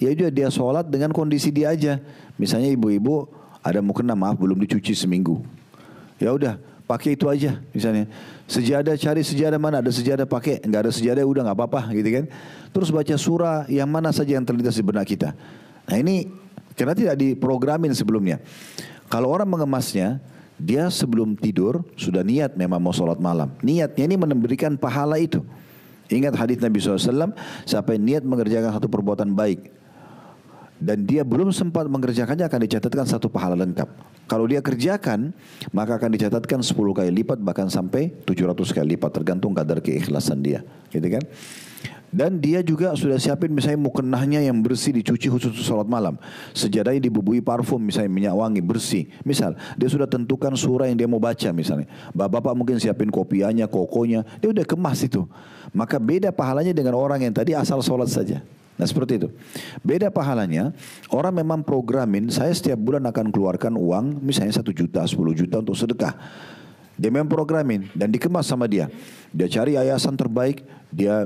ya udah dia sholat dengan kondisi dia aja. Misalnya ibu-ibu ada mukena, maaf belum dicuci seminggu. Ya udah pakai itu aja misalnya. Sejadah, cari sejadah mana, ada sejadah pakai, enggak ada sejadah udah enggak apa-apa gitu kan. Terus baca surah yang mana saja yang terlintas di benak kita. Nah ini karena tidak diprogramin sebelumnya. Kalau orang mengemasnya, dia sebelum tidur sudah niat memang mau sholat malam. Niatnya ini memberikan pahala itu. Ingat hadis Nabi SAW, siapa yang niat mengerjakan satu perbuatan baik dan dia belum sempat mengerjakannya akan dicatatkan satu pahala lengkap. Kalau dia kerjakan, maka akan dicatatkan 10 kali lipat, bahkan sampai 700 kali lipat, tergantung kadar keikhlasan dia, gitu kan? Dan dia juga sudah siapin misalnya mukenahnya yang bersih, dicuci khusus sholat malam. Sejadahnya dibubui parfum, misalnya minyak wangi bersih. Misal dia sudah tentukan surah yang dia mau baca misalnya. Bapak mungkin siapin kopiahnya, kokonya, dia udah kemas itu. Maka beda pahalanya dengan orang yang tadi asal sholat saja. Nah seperti itu. Beda pahalanya, orang memang programin, saya setiap bulan akan keluarkan uang, misalnya 1 juta, 10 juta untuk sedekah. Dia memang programin dan dikemas sama dia. Dia cari yayasan terbaik, dia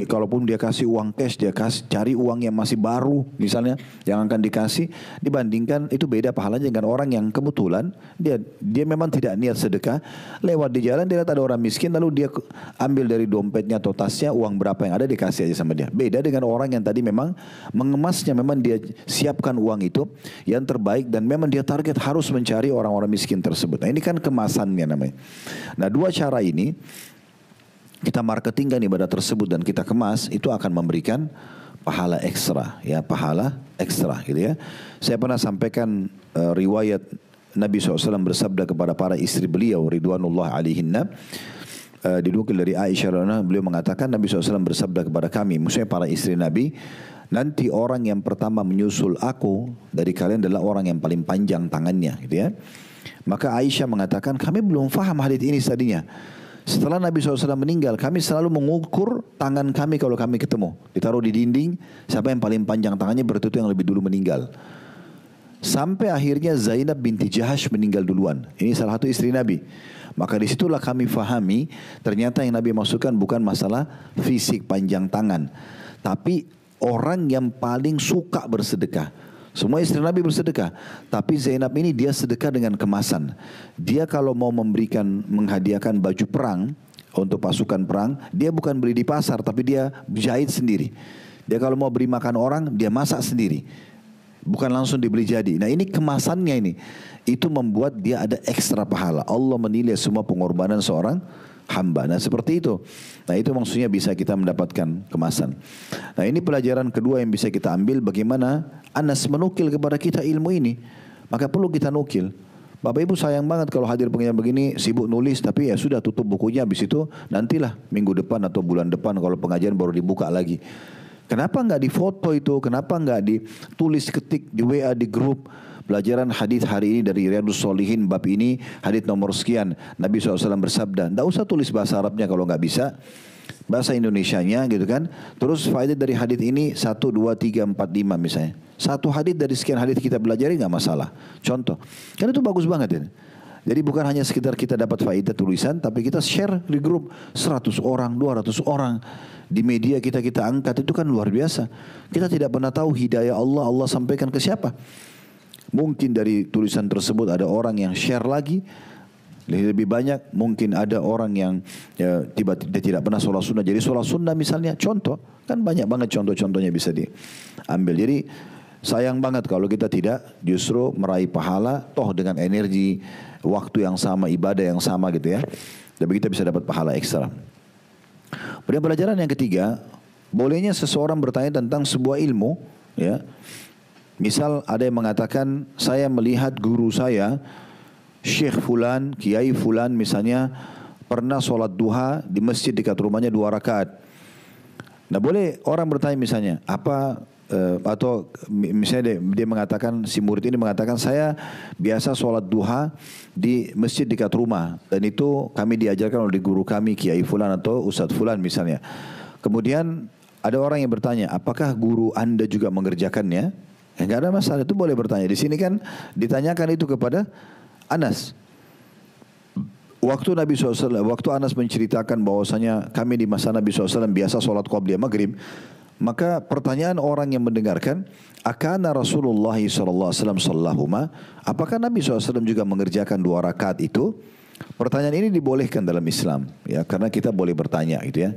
kalaupun dia kasih uang cash, dia cari uang yang masih baru misalnya yang akan dikasih, dibandingkan itu beda pahalanya dengan orang yang kebetulan dia memang tidak niat sedekah, lewat di jalan dia lihat ada orang miskin lalu dia ambil dari dompetnya atau tasnya uang berapa yang ada dikasih aja sama dia. Beda dengan orang yang tadi memang mengemasnya, memang dia siapkan uang itu yang terbaik dan memang dia target harus mencari orang-orang miskin tersebut. Nah ini kan kemasannya namanya. Nah dua cara ini kita marketingkan ibadah tersebut dan kita kemas, itu akan memberikan pahala ekstra, ya pahala ekstra gitu ya. Saya pernah sampaikan riwayat Nabi SAW bersabda kepada para istri beliau ridwanullah alaihinna, dinukil dari Aisyah, beliau mengatakan Nabi SAW bersabda kepada kami, maksudnya para istri Nabi, nanti orang yang pertama menyusul aku dari kalian adalah orang yang paling panjang tangannya gitu ya. Maka Aisyah mengatakan kami belum faham hadits ini tadinya. Setelah Nabi SAW meninggal, kami selalu mengukur tangan kami kalau kami ketemu. Ditaruh di dinding, siapa yang paling panjang tangannya berarti itu yang lebih dulu meninggal. Sampai akhirnya Zainab binti Jahash meninggal duluan. Ini salah satu istri Nabi. Maka disitulah kami fahami, ternyata yang Nabi masukkan bukan masalah fisik panjang tangan. Tapi orang yang paling suka bersedekah. Semua istri Nabi bersedekah, tapi Zainab ini dia sedekah dengan kemasan. Dia kalau mau menghadiahkan baju perang untuk pasukan perang, dia bukan beli di pasar, tapi dia jahit sendiri. Dia kalau mau beri makan orang, dia masak sendiri. bukan langsung dibeli jadi. Nah ini kemasannya ini, itu membuat dia ada ekstra pahala. Allah menilai semua pengorbanan seorang hamba. Nah seperti itu. Nah itu maksudnya bisa kita mendapatkan kemasan. Nah ini pelajaran kedua yang bisa kita ambil, bagaimana Anas menukil kepada kita ilmu ini. Maka perlu kita nukil. Bapak Ibu sayang banget kalau hadir pengajian begini sibuk nulis, tapi ya sudah tutup bukunya, habis itu nantilah minggu depan atau bulan depan kalau pengajian baru dibuka lagi. Kenapa nggak difoto itu? Kenapa nggak ditulis ketik di WA di grup? Pelajaran hadis hari ini dari Riyadhus Shalihin bab ini hadis nomor sekian. Nabi SAW bersabda, nggak usah tulis bahasa Arabnya kalau nggak bisa, bahasa Indonesianya gitu kan. Terus faedah dari hadis ini 1, 2, 3, 4, 5 misalnya. Satu hadis dari sekian hadis kita pelajari nggak masalah. Contoh, kan itu bagus banget ya. Jadi bukan hanya sekedar kita dapat faedah tulisan, tapi kita share di grup 100 orang, 200 orang. Di media kita angkat, itu kan luar biasa. Kita tidak pernah tahu hidayah Allah sampaikan ke siapa. Mungkin dari tulisan tersebut ada orang yang share lagi lebih banyak. Mungkin ada orang yang tiba-tiba tidak pernah sholat sunnah jadi sholat sunnah misalnya. Contoh, kan banyak banget contoh-contohnya bisa diambil. Jadi sayang banget kalau kita tidak justru meraih pahala toh dengan energi, waktu yang sama, ibadah yang sama gitu ya. Tapi kita bisa dapat pahala ekstra. Pada pelajaran yang ketiga, bolehnya seseorang bertanya tentang sebuah ilmu, ya. Misal ada yang mengatakan, saya melihat guru saya, Syekh Fulan, Kiai Fulan misalnya, pernah sholat duha di masjid dekat rumahnya 2 rakaat. Nah boleh orang bertanya misalnya, atau misalnya dia mengatakan, si murid ini mengatakan, saya biasa sholat duha di masjid dekat rumah, dan itu kami diajarkan oleh guru kami Kiai Fulan atau Ustadz Fulan misalnya. Kemudian ada orang yang bertanya, apakah guru anda juga mengerjakannya? Enggak ada masalah, itu boleh bertanya. Di sini kan ditanyakan itu kepada Anas. Waktu waktu Anas menceritakan bahwasanya kami di masa Nabi SAW biasa sholat qabliyah maghrib, maka pertanyaan orang yang mendengarkan, akana Rasulullah SAW sallahuma, apakah Nabi SAW juga mengerjakan 2 rakaat itu? Pertanyaan ini dibolehkan dalam Islam, ya, karena kita boleh bertanya gitu ya.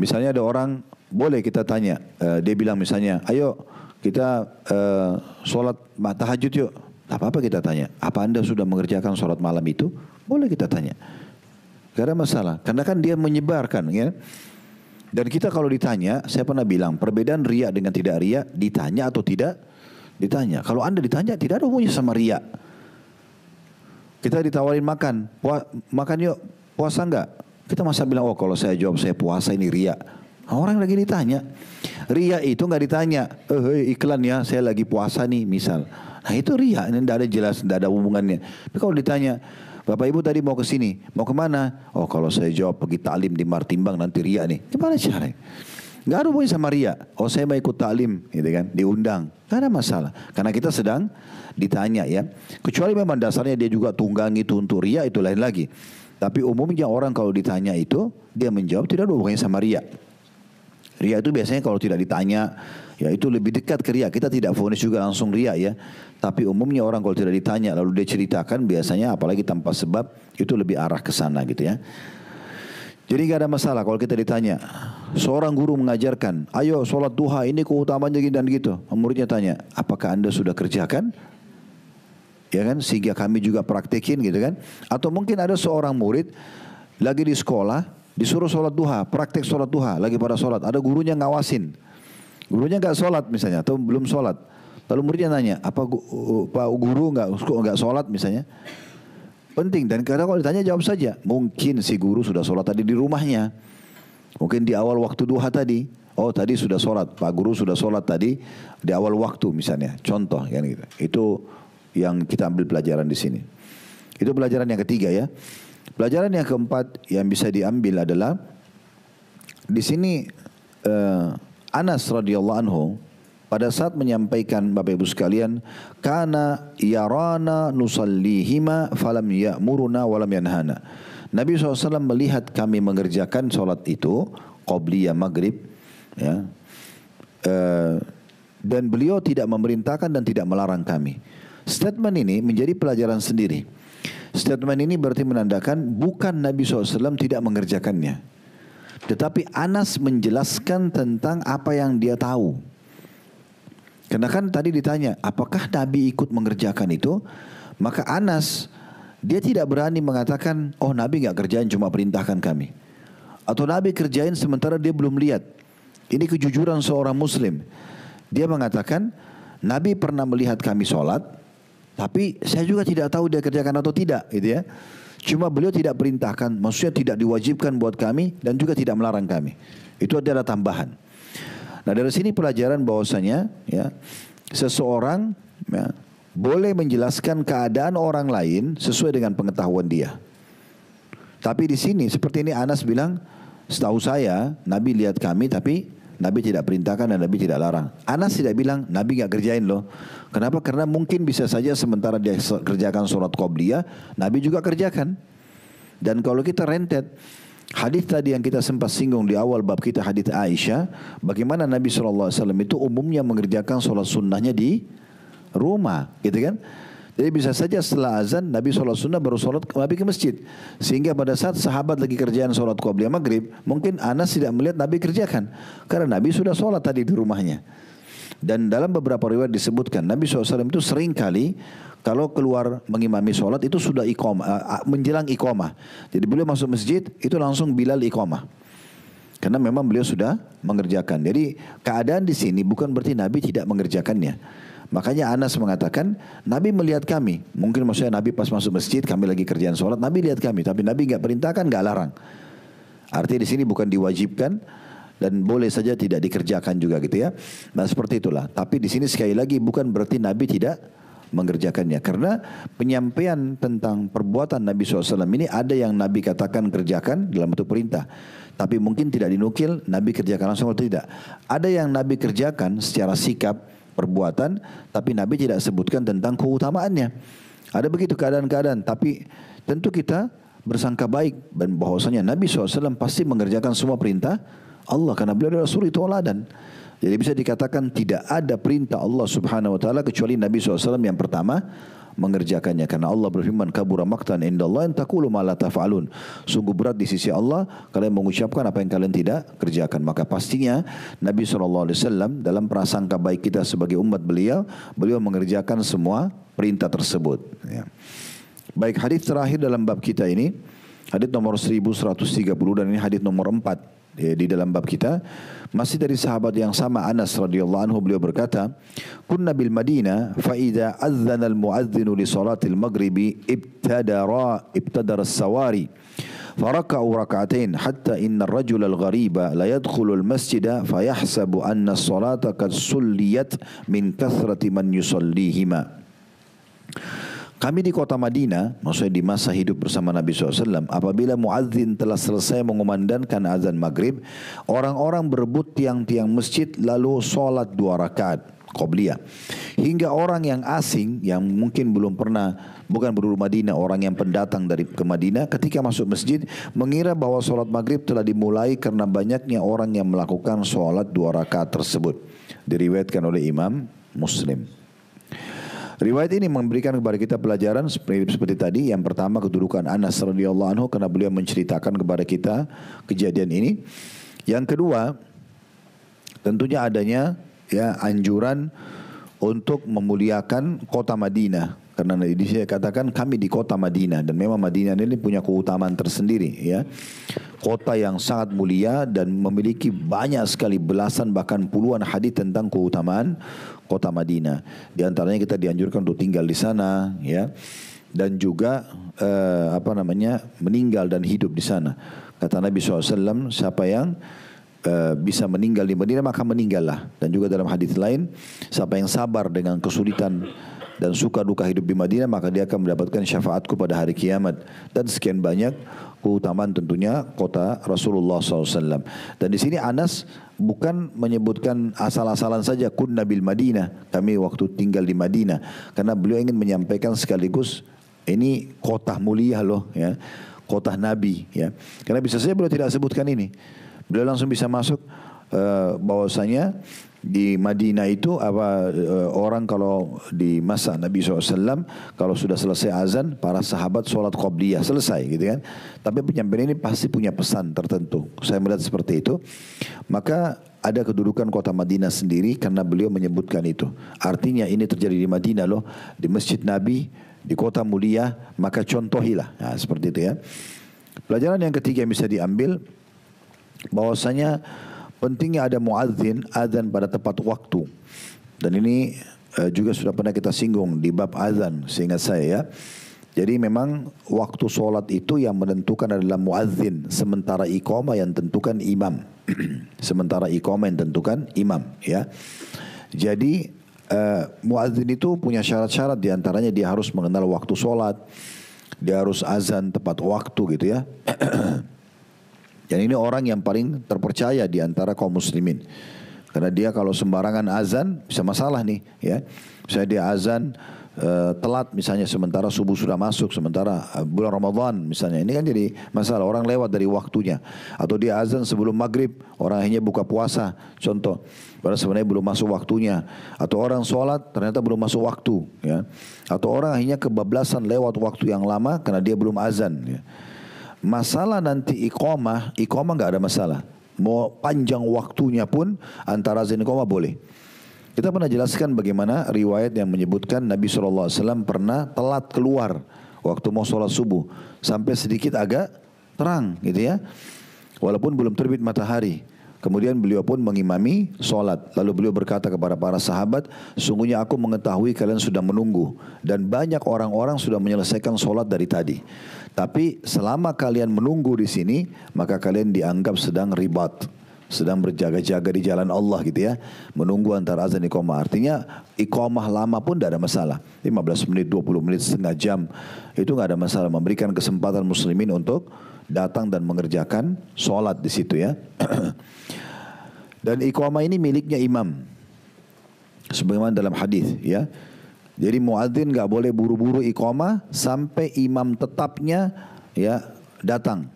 Misalnya ada orang, boleh kita tanya, dia bilang misalnya, ayo kita sholat tahajud yuk. Tak apa-apa kita tanya, apa anda sudah mengerjakan sholat malam itu? Boleh kita tanya. Gak ada masalah, karena kan dia menyebarkan ya. Dan kita kalau ditanya, saya pernah bilang, perbedaan riya dengan tidak riya, ditanya atau tidak ditanya. Kalau anda ditanya, tidak ada hubungannya sama riya. Kita ditawarin makan, makan yuk, puasa enggak? Kita masa bilang, oh kalau saya jawab saya puasa ini riya. Orang lagi ditanya. Riya itu enggak ditanya, iklan ya, saya lagi puasa nih misal. Nah itu riya, ini tidak ada jelas, tidak ada hubungannya. Tapi kalau ditanya, Bapak Ibu tadi mau ke sini, mau kemana? Oh kalau saya jawab pergi taklim di Martimbang nanti riya nih. Gimana caranya? Gak ada hubungannya sama riya. Oh saya mau ikut taklim, gitu kan? Diundang, gak ada masalah. Karena kita sedang ditanya ya. Kecuali memang dasarnya dia juga tunggangi itu untuk riya, itu lain lagi. Tapi umumnya orang kalau ditanya itu, dia menjawab tidak ada hubungannya sama riya. Riya itu biasanya kalau tidak ditanya, ya itu lebih dekat ke riya. Kita tidak vonis juga langsung riya ya. Tapi umumnya orang kalau tidak ditanya lalu dia ceritakan, biasanya apalagi tanpa sebab, itu lebih arah ke sana gitu ya. Jadi gak ada masalah kalau kita ditanya. Seorang guru mengajarkan, ayo sholat duha ini keutamanya dan gitu. Muridnya tanya, apakah anda sudah kerjakan? Ya kan, sehingga kami juga praktekin gitu kan. Atau mungkin ada seorang murid lagi di sekolah, disuruh sholat duha, praktek sholat duha, lagi pada sholat. Ada gurunya ngawasin. Gurunya gak sholat misalnya, atau belum sholat. Lalu muridnya nanya, apa Pak Guru nggak sholat misalnya? Penting, dan kadang kalau ditanya jawab saja. Mungkin si guru sudah sholat tadi di rumahnya. Mungkin di awal waktu duha tadi. Oh tadi sudah sholat, Pak Guru sudah sholat tadi di awal waktu misalnya. Contoh kan gitu. Itu yang kita ambil pelajaran di sini. Itu pelajaran yang ketiga ya. Pelajaran yang keempat yang bisa diambil adalah di sini Anas radhiyallahu anhu pada saat menyampaikan Bapak Ibu sekalian, kana yarana nusallihima falam ya'muruna walam yanhana. Nabi SAW melihat kami mengerjakan sholat itu, qobliyah maghrib, ya, dan beliau tidak memerintahkan dan tidak melarang kami. Statement ini menjadi pelajaran sendiri. Statement ini berarti menandakan bukan Nabi SAW tidak mengerjakannya, tetapi Anas menjelaskan tentang apa yang dia tahu. Karena kan tadi ditanya, apakah Nabi ikut mengerjakan itu? Maka Anas, dia tidak berani mengatakan, oh Nabi nggak kerjain, cuma perintahkan kami. Atau Nabi kerjain sementara dia belum lihat. Ini kejujuran seorang Muslim. Dia mengatakan, Nabi pernah melihat kami sholat, tapi saya juga tidak tahu dia kerjakan atau tidak, gitu ya. Cuma beliau tidak perintahkan, maksudnya tidak diwajibkan buat kami dan juga tidak melarang kami. Itu adalah tambahan. Nah dari sini pelajaran bahwasanya ya seseorang ya, boleh menjelaskan keadaan orang lain sesuai dengan pengetahuan dia. Tapi di sini seperti ini Anas bilang, setahu saya Nabi lihat kami tapi Nabi tidak perintahkan dan Nabi tidak larang. Anas tidak bilang Nabi nggak kerjain loh. Kenapa? Karena mungkin bisa saja sementara dia kerjakan sholat qobliyah, Nabi juga kerjakan. Dan kalau kita rentet hadis tadi yang kita sempat singgung di awal bab kita, hadis Aisyah, bagaimana Nabi SAW itu umumnya mengerjakan sholat sunnahnya di rumah, gitu kan? Jadi bisa saja setelah azan Nabi sholat sunnah baru sholat Nabi ke masjid. Sehingga pada saat sahabat lagi kerjaan sholat qobliyah maghrib, mungkin Anas tidak melihat Nabi kerjakan, karena Nabi sudah sholat tadi di rumahnya. Dan dalam beberapa riwayat disebutkan Nabi SAW itu sering kali kalau keluar mengimami sholat itu sudah iqamah, menjelang iqamah. Jadi beliau masuk masjid itu langsung Bilal iqamah. Karena memang beliau sudah mengerjakan. Jadi keadaan di sini bukan berarti Nabi tidak mengerjakannya. Makanya Anas mengatakan Nabi melihat kami. Mungkin maksudnya Nabi pas masuk masjid kami lagi kerjaan sholat, Nabi lihat kami. Tapi Nabi nggak perintahkan, nggak larang. Artinya di sini bukan diwajibkan dan boleh saja tidak dikerjakan juga gitu ya. Nah seperti itulah. Tapi di sini sekali lagi bukan berarti Nabi tidak mengerjakannya. Karena penyampaian tentang perbuatan Nabi SAW ini ada yang Nabi katakan kerjakan dalam bentuk perintah. Tapi mungkin tidak dinukil Nabi kerjakan langsung atau tidak. Ada yang Nabi kerjakan secara sikap perbuatan, tapi Nabi tidak sebutkan tentang keutamaannya. Ada begitu keadaan-keadaan. Tapi tentu kita bersangka baik dan bahwasanya Nabi SAW pasti mengerjakan semua perintah Allah. Karena beliau adalah suri tauladan. Jadi bisa dikatakan tidak ada perintah Allah Subhanahu wa taala kecuali Nabi SAW yang pertama mengerjakannya. Karena Allah berfirman, kabura maqtan indallah an taqulu ma la taf'alun. Sungguh berat di sisi Allah kalian mengucapkan apa yang kalian tidak kerjakan. Maka pastinya Nabi SAW dalam prasangka baik kita sebagai umat beliau mengerjakan semua perintah tersebut. Ya. Baik, hadis terakhir dalam bab kita ini, hadis nomor 1130 dan ini hadis nomor 4. Di dalam bab kita masih dari sahabat yang sama Anas radhiyallahu anhu, beliau berkata, kunna bil Madinah fa idza adzana al muadzin li salatil maghribi ibtadara as-sawari فركعوا ركعتين حتى إن الرجل الغريب لا يدخل المسجد فيحسب أن الصلاة قد صليت من كثرة من يصليهما. Kami di kota Madinah, maksudnya di masa hidup bersama Nabi SAW, apabila muadzin telah selesai mengumandangkan azan maghrib, orang-orang berebut tiang-tiang masjid lalu sholat 2 rakaat qobliyah. Hingga orang yang asing yang mungkin belum pernah, bukan penduduk Madinah, orang yang pendatang dari ke Madinah, ketika masuk masjid mengira bahwa sholat maghrib telah dimulai karena banyaknya orang yang melakukan sholat 2 rakaat tersebut. Diriwayatkan oleh Imam Muslim. Riwayat ini memberikan kepada kita pelajaran seperti tadi. Yang pertama kedudukan Anas radhiyallahu anhu karena beliau menceritakan kepada kita kejadian ini. Yang kedua tentunya adanya ya anjuran untuk memuliakan kota Madinah. Karena di sini katakan kami di kota Madinah dan memang Madinah ini punya keutamaan tersendiri ya. Kota yang sangat mulia dan memiliki banyak sekali belasan bahkan puluhan hadis tentang keutamaan kota Madinah. Di antaranya kita dianjurkan untuk tinggal di sana ya. Dan juga meninggal dan hidup di sana. Kata Nabi SAW, siapa yang bisa meninggal di Madinah maka meninggallah. Dan juga dalam hadis lain, siapa yang sabar dengan kesulitan dan suka duka hidup di Madinah maka dia akan mendapatkan syafaatku pada hari kiamat. Dan sekian banyak keutamaan tentunya kota Rasulullah SAW. Dan di sini Anas bukan menyebutkan asal-asalan saja kunna bil Madinah, kami waktu tinggal di Madinah, karena beliau ingin menyampaikan sekaligus ini kota mulia loh ya, kota Nabi ya. Karena bisa saja beliau tidak sebutkan ini, beliau langsung bisa masuk bahwasanya di Madinah itu orang kalau di masa Nabi SAW kalau sudah selesai azan para sahabat sholat qobliyah selesai gitu kan. Tapi penyampaian ini pasti punya pesan tertentu. Saya melihat seperti itu. Maka ada kedudukan kota Madinah sendiri karena beliau menyebutkan itu. Artinya ini terjadi di Madinah loh, di Masjid Nabi, di kota mulia, maka contohilah. Nah, seperti itu ya. Pelajaran yang ketiga yang bisa diambil, bahwasanya pentingnya ada muadzin, azan pada tepat waktu. Dan ini juga sudah pernah kita singgung di bab azan, seingat saya ya. Jadi memang waktu solat itu yang menentukan adalah muadzin, sementara iqamah yang tentukan imam. Sementara iqamah yang tentukan imam, ya. Jadi muadzin itu punya syarat-syarat, diantaranya dia harus mengenal waktu solat, dia harus azan tepat waktu gitu ya. Dan ini orang yang paling terpercaya di antara kaum muslimin. Karena dia kalau sembarangan azan bisa masalah nih, ya. Misalnya dia azan telat misalnya sementara subuh sudah masuk, sementara bulan Ramadan misalnya, ini kan jadi masalah, orang lewat dari waktunya. Atau dia azan sebelum maghrib, orang akhirnya buka puasa contoh, padahal sebenarnya belum masuk waktunya. Atau orang sholat ternyata belum masuk waktu, ya. Atau orang akhirnya kebablasan lewat waktu yang lama karena dia belum azan, ya. Masalah nanti iqamah nggak ada masalah, mau panjang waktunya pun antara azan iqamah boleh. Kita pernah jelaskan bagaimana riwayat yang menyebutkan Nabi SAW pernah telat keluar waktu mau sholat subuh sampai sedikit agak terang gitu ya, walaupun belum terbit matahari. Kemudian beliau pun mengimami sholat. Lalu beliau berkata kepada para sahabat, sungguhnya aku mengetahui kalian sudah menunggu dan banyak orang-orang sudah menyelesaikan sholat dari tadi. Tapi selama kalian menunggu di sini, maka kalian dianggap sedang ribat, sedang berjaga-jaga di jalan Allah gitu ya. Menunggu antara azan iqamah. Artinya iqamah lama pun tidak ada masalah. 15 menit, 20 menit, setengah jam. Itu tidak ada masalah. Memberikan kesempatan muslimin untuk datang dan mengerjakan sholat di situ ya. Dan iqamah ini miliknya imam. Sebagaimana dalam hadis ya. Jadi muadzin enggak boleh buru-buru iqamah sampai imam tetapnya ya datang.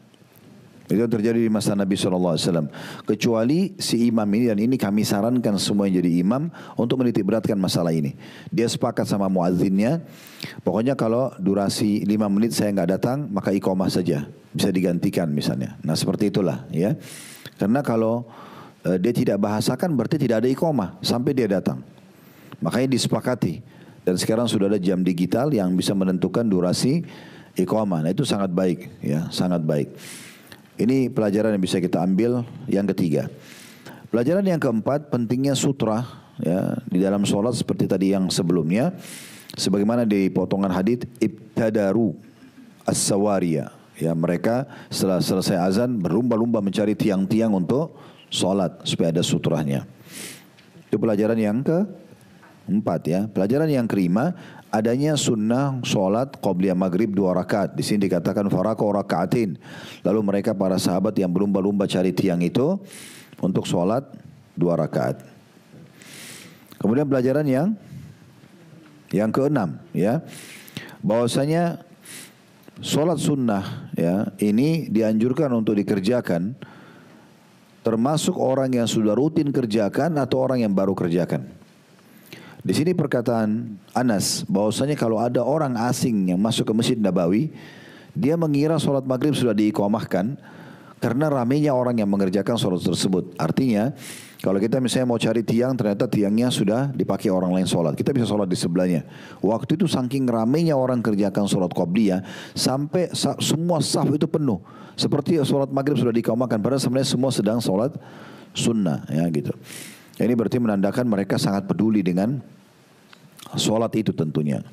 Itu yang terjadi di masa Nabi SAW. Kecuali si imam ini, dan ini kami sarankan semua yang jadi imam untuk menitik beratkan masalah ini. Dia sepakat sama muadzinnya, pokoknya kalau durasi 5 menit saya nggak datang, maka iqamah saja, bisa digantikan misalnya. Nah seperti itulah ya. Karena kalau dia tidak bahasakan berarti tidak ada iqamah sampai dia datang. Makanya disepakati. Dan sekarang sudah ada jam digital yang bisa menentukan durasi iqamah. Nah itu sangat baik ya, sangat baik. Ini pelajaran yang bisa kita ambil yang ketiga. Pelajaran yang keempat, pentingnya sutra ya di dalam sholat seperti tadi yang sebelumnya. Sebagaimana di potongan hadits, ibtadaru as-sawariya. Ya mereka setelah selesai azan berlumba-lumba mencari tiang-tiang untuk sholat supaya ada sutranya. Itu pelajaran yang keempat ya. Pelajaran yang kelima, adanya sunnah solat qobliyah maghrib 2 rakaat. Di sini dikatakan faraqo rakaatin. Lalu mereka para sahabat yang berlumba-lumba cari tiang itu untuk solat 2 rakaat. Kemudian pelajaran yang keenam ya, bahwasanya solat sunnah ya ini dianjurkan untuk dikerjakan, termasuk orang yang sudah rutin kerjakan atau orang yang baru kerjakan. Di sini perkataan Anas bahwasanya kalau ada orang asing yang masuk ke Masjid Nabawi, dia mengira sholat maghrib sudah diiqamahkan karena ramainya orang yang mengerjakan sholat tersebut. Artinya kalau kita misalnya mau cari tiang, ternyata tiangnya sudah dipakai orang lain sholat, kita bisa sholat di sebelahnya. Waktu itu saking ramainya orang kerjakan sholat qobliyah sampai semua saf itu penuh, seperti sholat maghrib sudah diiqamahkan, padahal sebenarnya semua sedang sholat sunnah ya gitu. Ini berarti menandakan mereka sangat peduli dengan sholat itu tentunya.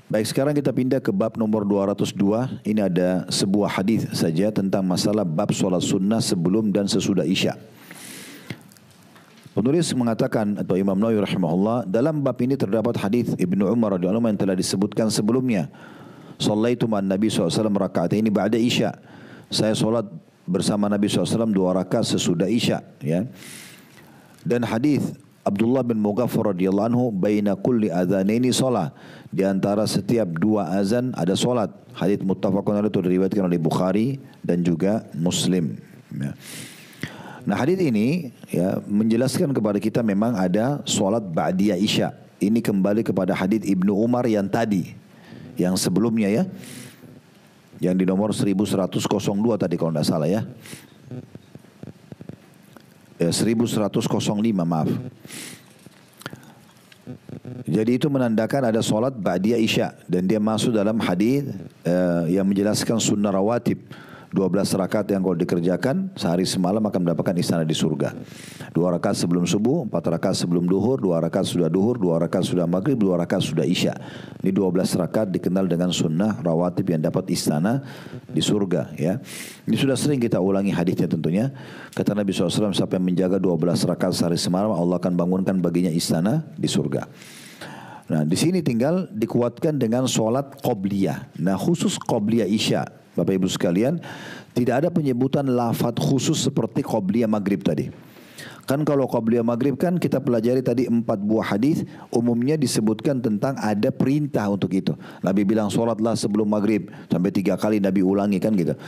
Baik, sekarang kita pindah ke bab nomor 202. Ini ada sebuah hadis saja tentang masalah bab sholat sunnah sebelum dan sesudah isya. Penulis mengatakan atau Imam Nawawi rahimahullah, dalam bab ini terdapat hadis Ibnu Umar radhiyallahu anhu yang telah disebutkan sebelumnya. Shallaitu ma'an Nabi SAW raka'ataini ba'da isya. Saya sholat bersama Nabi SAW 2 rakaat sesudah isya ya. Dan hadis Abdullah bin Mughaffar radhiyallahu anhu, baina kulli adzanaini shalah, di antara setiap 2 azan ada salat. Hadis muttafaqun alaih, itu diriwayatkan oleh Bukhari dan juga Muslim ya. Nah hadis ini ya menjelaskan kepada kita memang ada salat ba'diyah isya. Ini kembali kepada hadis Ibnu Umar yang tadi, yang sebelumnya ya, yang di nomor 1102 tadi kalau tidak salah ya. 1105 maaf. Jadi itu menandakan ada solat ba'diyah isya dan dia masuk dalam hadis yang menjelaskan sunnah rawatib 12 rakaat yang kalau dikerjakan sehari semalam akan mendapatkan istana di surga. 2 rakaat sebelum subuh, 4 rakaat sebelum duhur, 2 rakaat sudah duhur, 2 rakaat sudah maghrib, 2 rakaat sudah isya. Ini 12 rakaat dikenal dengan sunnah rawatib yang dapat istana di surga, ya. Ini sudah sering kita ulangi hadisnya tentunya. Kata Nabi SAW, siapa yang menjaga 12 rakaat sehari semalam, Allah akan bangunkan baginya istana di surga. Nah, di sini tinggal dikuatkan dengan solat qobliyah. Nah, khusus qobliyah isya, Bapak Ibu sekalian, tidak ada penyebutan lafaz khusus seperti qobliyah maghrib tadi. Kan kalau qobliyah maghrib kan kita pelajari tadi 4 buah hadis, umumnya disebutkan tentang ada perintah untuk itu. Nabi bilang solatlah sebelum maghrib, sampai 3 kali Nabi ulangi kan gitu.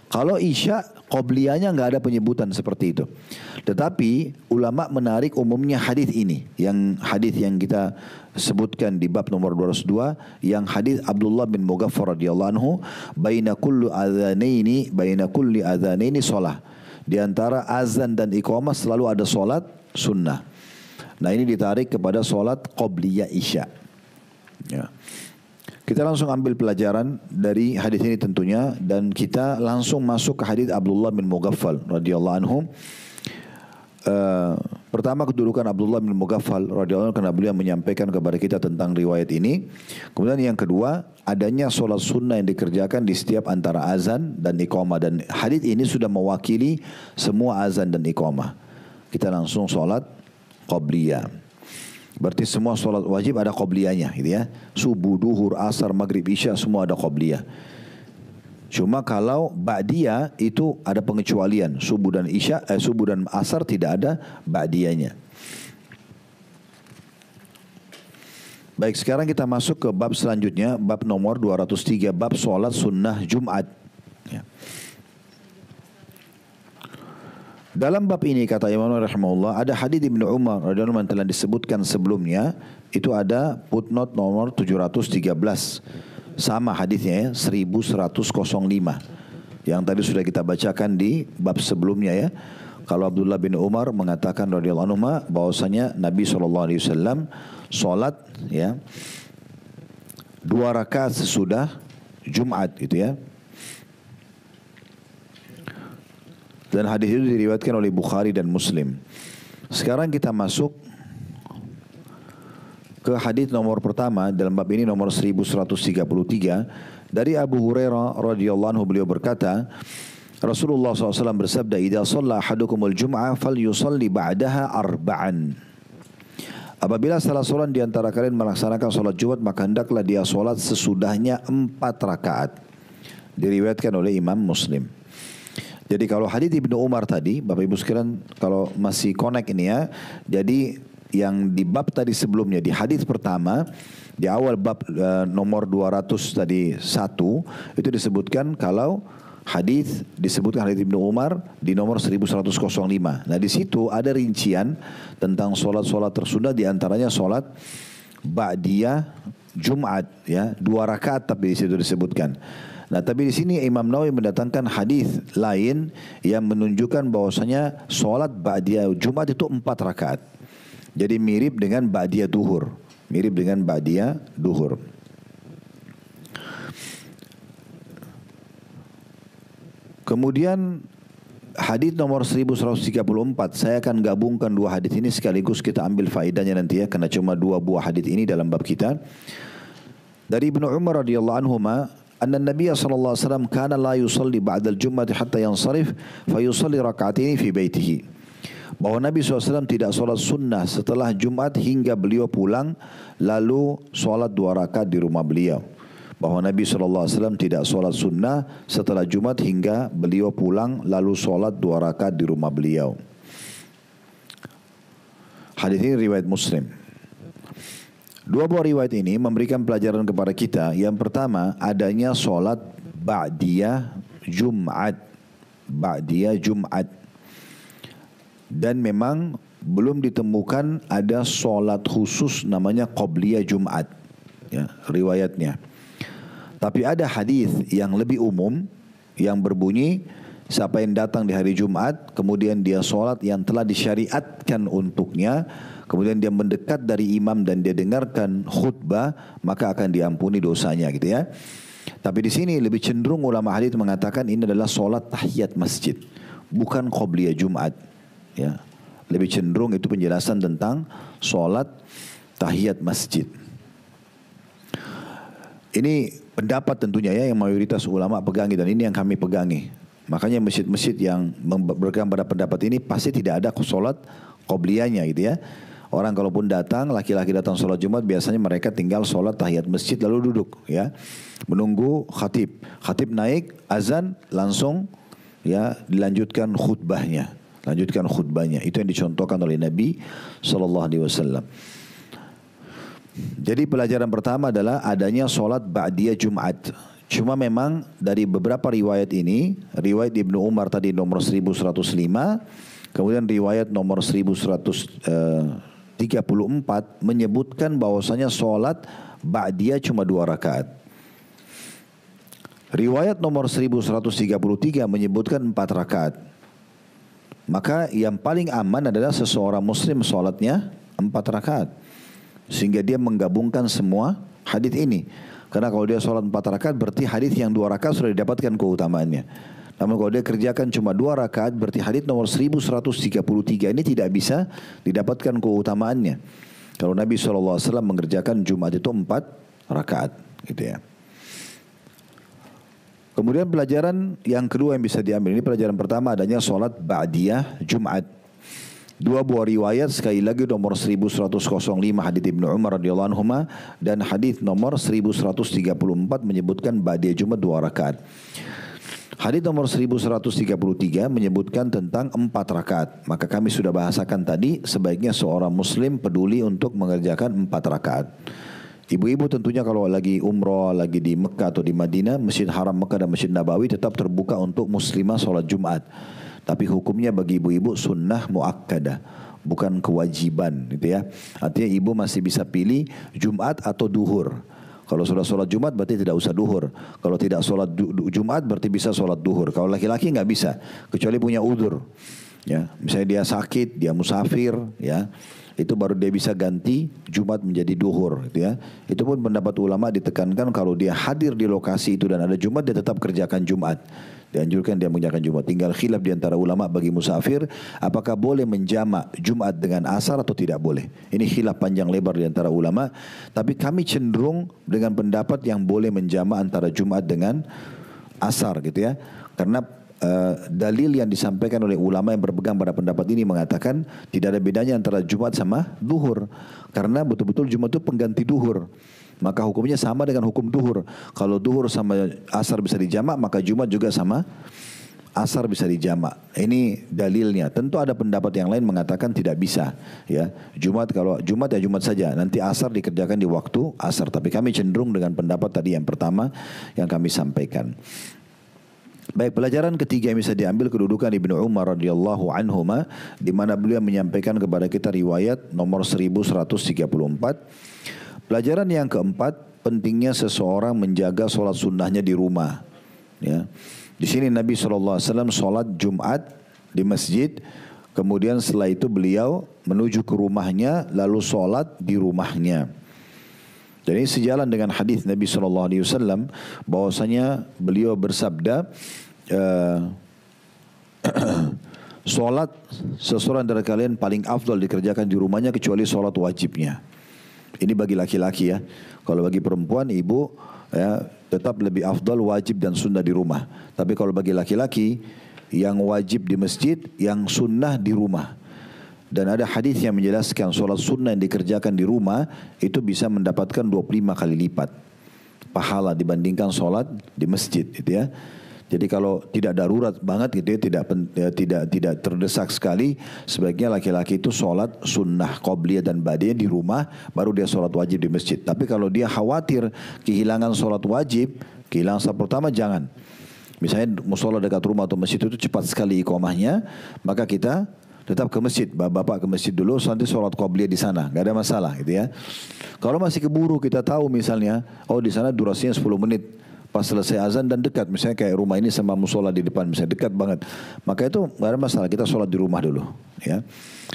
Kalau isya, qobliyahnya nggak ada penyebutan seperti itu. Tetapi ulama menarik umumnya hadis ini, yang hadis yang kita sebutkan di bab nomor 202, yang hadis Abdullah bin Mughaffar radhiyallahu anhu, baina kulli adzanaini shalah. Di antara azan dan iqamah selalu ada solat sunnah. Nah, ini ditarik kepada solat qobliyah isya. Ya. Kita langsung ambil pelajaran dari hadis ini tentunya, dan kita langsung masuk ke hadis Abdullah bin Mughaffal radhiyallahu anhu. Pertama, kedudukan Abdullah bin Mughaffal radhiyallahu anhu karena beliau menyampaikan kepada kita tentang riwayat ini. Kemudian yang kedua, adanya solat sunnah yang dikerjakan di setiap antara azan dan iqamah, dan hadis ini sudah mewakili semua azan dan iqamah. Kita langsung solat qobliyah. Berarti semua solat wajib ada qobliyahnya, gitu ya. Subuh, duhur, asar, maghrib, isya semua ada qobliyah. Cuma kalau ba'diyah itu ada pengecualian. Subuh dan asar tidak ada ba'diyahnya. Baik, sekarang kita masuk ke bab selanjutnya, bab nomor 203, bab solat sunnah Jumat. Ya. Dalam bab ini kata Imam rahimahullah, ada hadis Ibnu Umar radhiyallahu anhu telah disebutkan sebelumnya, itu ada footnote nomor 713. Sama hadisnya ya, 1105. Yang tadi sudah kita bacakan di bab sebelumnya ya. Kalau Abdullah bin Umar mengatakan radhiyallahu anhu bahwasanya Nabi SAW salat ya 2 rakaat sesudah Jumat gitu ya. Dan hadis itu diriwayatkan oleh Bukhari dan Muslim. Sekarang kita masuk ke hadis nomor pertama dalam bab ini, nomor 1133, dari Abu Hurairah radhiyallahu anhu. Beliau berkata, Rasulullah SAW bersabda, "Idza shalla ahadukumul jum'ah falyusalli ba'daha arba'an." Apabila salah seorang di antara kalian melaksanakan salat Jumat, maka hendaklah dia salat sesudahnya 4 rakaat. Diriwayatkan oleh Imam Muslim. Jadi kalau hadis Ibnu Umar tadi, Bapak Ibu sekalian kalau masih connect ini ya. Jadi yang di bab tadi sebelumnya, di hadis pertama, di awal bab nomor 200 tadi 1, itu disebutkan kalau hadis disebutkan hadis Ibnu Umar di nomor 1105. Nah, di situ ada rincian tentang solat-solat tersunnah, di antaranya solat ba'diyah Jumat ya, 2 rakaat tapi di situ disebutkan. Nah, tapi di sini Imam Nawawi mendatangkan hadis lain yang menunjukkan bahwasanya solat ba'diyah Jumat itu 4 rakaat. Jadi mirip dengan ba'diyah duhur, mirip dengan ba'diyah duhur. Kemudian hadis nomor 1134, saya akan gabungkan 2 hadis ini sekaligus kita ambil faedahnya nanti ya, karena cuma 2 buah hadis ini dalam bab kita. Dari Ibnu Umar radhiyallahu anhuma, anna Nabiy sallallahu alaihi wasallam kana la yusalli ba'da al-jum'ah hatta yansarif fa yusalli rak'ataini fi baitihi. Bahwa Nabi SAW tidak solat sunnah setelah Jumat hingga beliau pulang, lalu solat 2 rakaat di rumah beliau. Bahwa Nabi SAW tidak solat sunnah setelah Jumat hingga beliau pulang, lalu solat 2 rakaat di rumah beliau. Hadis ini riwayat Muslim. 2 buah riwayat ini memberikan pelajaran kepada kita. Yang pertama, adanya solat ba'diyah Jumat. Ba'diyah Jumat. Dan memang belum ditemukan ada solat khusus namanya qobliyah Jumat ya, riwayatnya. Tapi ada hadis yang lebih umum yang berbunyi siapa yang datang di hari Jumat, kemudian dia sholat yang telah disyariatkan untuknya, kemudian dia mendekat dari imam dan dia dengarkan khutbah, maka akan diampuni dosanya gitu ya. Tapi di sini lebih cenderung ulama hadis mengatakan ini adalah sholat tahiyat masjid, bukan qobliyah Jumat. Ya, lebih cenderung itu penjelasan tentang sholat tahiyat masjid. Ini pendapat tentunya ya yang mayoritas ulama pegangi dan ini yang kami pegangi. Makanya masjid-masjid yang berpegang pada pendapat ini pasti tidak ada sholat qobliyahnya gitu ya. Orang kalaupun datang, laki-laki datang sholat Jumat biasanya mereka tinggal sholat tahiyat masjid lalu duduk ya. Menunggu khatib. Khatib naik, azan langsung ya dilanjutkan khutbahnya. Lanjutkan khutbahnya. Itu yang dicontohkan oleh Nabi SAW. Jadi pelajaran pertama adalah adanya sholat ba'diyah Jumat. Cuma memang dari beberapa riwayat ini, riwayat Ibnu Umar tadi nomor 1105, kemudian riwayat nomor 1134 menyebutkan bahwasanya sholat ba'diyah cuma 2 rakaat. Riwayat nomor 1133 menyebutkan 4 rakaat. Maka yang paling aman adalah seseorang muslim sholatnya 4 rakaat. Sehingga dia menggabungkan semua hadis ini. Karena kalau dia sholat 4 rakaat berarti hadis yang 2 rakaat sudah didapatkan keutamaannya. Namun kalau dia kerjakan cuma 2 rakaat berarti hadis nomor 1133 ini tidak bisa didapatkan keutamaannya. Kalau Nabi SAW mengerjakan Jumat itu 4 rakaat gitu ya. Kemudian pelajaran yang kedua yang bisa diambil, ini pelajaran pertama adanya sholat ba'diyah Jumat. 2 buah riwayat sekali lagi nomor 1105 hadits Ibnu Umar radhiyallahu anhu dan hadits nomor 1134 menyebutkan ba'diyah Jumat 2 rakaat. Hadits nomor 1133 menyebutkan tentang 4 rakaat. Maka kami sudah bahasakan tadi sebaiknya seorang muslim peduli untuk mengerjakan 4 rakaat. Ibu-ibu tentunya kalau lagi umrah, lagi di Mekah atau di Madinah, Masjid Haram Mekah dan Masjid Nabawi tetap terbuka untuk muslimah sholat Jumat. Tapi hukumnya bagi ibu-ibu sunnah muakkadah, bukan kewajiban gitu ya. Artinya ibu masih bisa pilih Jumat atau duhur. Kalau sudah sholat Jumat berarti tidak usah duhur. Kalau tidak sholat Jumat berarti bisa sholat duhur. Kalau laki-laki nggak bisa, kecuali punya udzur. Ya, misalnya dia sakit, dia musafir, ya, itu baru dia bisa ganti Jumat menjadi duhur, gitu ya. Itu pun pendapat ulama ditekankan kalau dia hadir di lokasi itu dan ada Jumat dia tetap kerjakan Jumat. Dianjurkan dia mengerjakan Jumat. Tinggal khilaf di antara ulama bagi musafir, apakah boleh menjamak Jumat dengan asar atau tidak boleh. Ini khilaf panjang lebar di antara ulama. Tapi kami cenderung dengan pendapat yang boleh menjamak antara Jumat dengan asar gitu ya. Karena dalil yang disampaikan oleh ulama yang berpegang pada pendapat ini mengatakan tidak ada bedanya antara Jumat sama duhur. Karena betul-betul Jumat itu pengganti duhur. Maka hukumnya sama dengan hukum duhur. Kalau duhur sama asar bisa dijamak, maka Jumat juga sama asar bisa dijamak. Ini dalilnya. Tentu ada pendapat yang lain mengatakan tidak bisa. Ya, Jumat kalau Jumat ya Jumat saja. Nanti asar dikerjakan di waktu asar. Tapi kami cenderung dengan pendapat tadi yang pertama yang kami sampaikan. Baik, pelajaran ketiga yang bisa diambil kedudukan Ibnu Umar radhiyallahu anhuma di mana beliau menyampaikan kepada kita riwayat nomor 1134. Pelajaran yang keempat, pentingnya seseorang menjaga sholat sunnahnya di rumah. Ya. Di sini Nabi SAW sholat Jumat di masjid, kemudian setelah itu beliau menuju ke rumahnya lalu sholat di rumahnya. Jadi sejalan dengan hadis Nabi SAW bahwasanya beliau bersabda, sholat seseorang dari kalian paling afdal dikerjakan di rumahnya kecuali sholat wajibnya. Ini bagi laki-laki ya. Kalau bagi perempuan, ibu ya, tetap lebih afdal wajib dan sunnah di rumah. Tapi kalau bagi laki-laki, yang wajib di masjid, yang sunnah di rumah. Dan ada hadis yang menjelaskan sholat sunnah yang dikerjakan di rumah itu bisa mendapatkan 25 kali lipat pahala dibandingkan sholat di masjid, gitu ya. Jadi kalau tidak darurat banget gitu ya, tidak terdesak sekali, sebaiknya laki-laki itu sholat sunnah qobliyah dan ba'diyah di rumah, baru dia sholat wajib di masjid. Tapi kalau dia khawatir kehilangan sholat wajib, kehilangan sholat pertama, jangan. Misalnya musola dekat rumah atau masjid itu cepat sekali iqamahnya, maka kita tetap ke masjid, bapak ke masjid dulu, nanti sholat qobliyah di sana, nggak ada masalah gitu ya. Kalau masih keburu, kita tahu misalnya, oh di sana durasinya 10 menit, pas selesai azan dan dekat, misalnya kayak rumah ini sama musola di depan, misalnya dekat banget, maka itu nggak ada masalah, kita sholat di rumah dulu. Ya,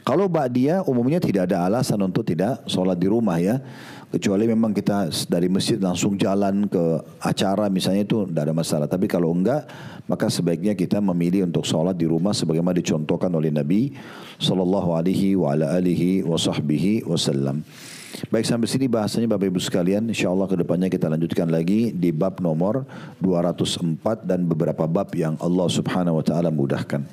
kalau ba'diyah umumnya tidak ada alasan untuk tidak sholat di rumah ya, kecuali memang kita dari masjid langsung jalan ke acara misalnya, itu tidak ada masalah. Tapi kalau enggak, maka sebaiknya kita memilih untuk sholat di rumah sebagaimana dicontohkan oleh Nabi sallallahu alaihi wa ala alihi wa sahbihi wasallam. Baik, sampai sini bahasanya Bapak Ibu sekalian. InsyaAllah ke depannya kita lanjutkan lagi di bab nomor 204 dan beberapa bab yang Allah subhanahu wa ta'ala mudahkan.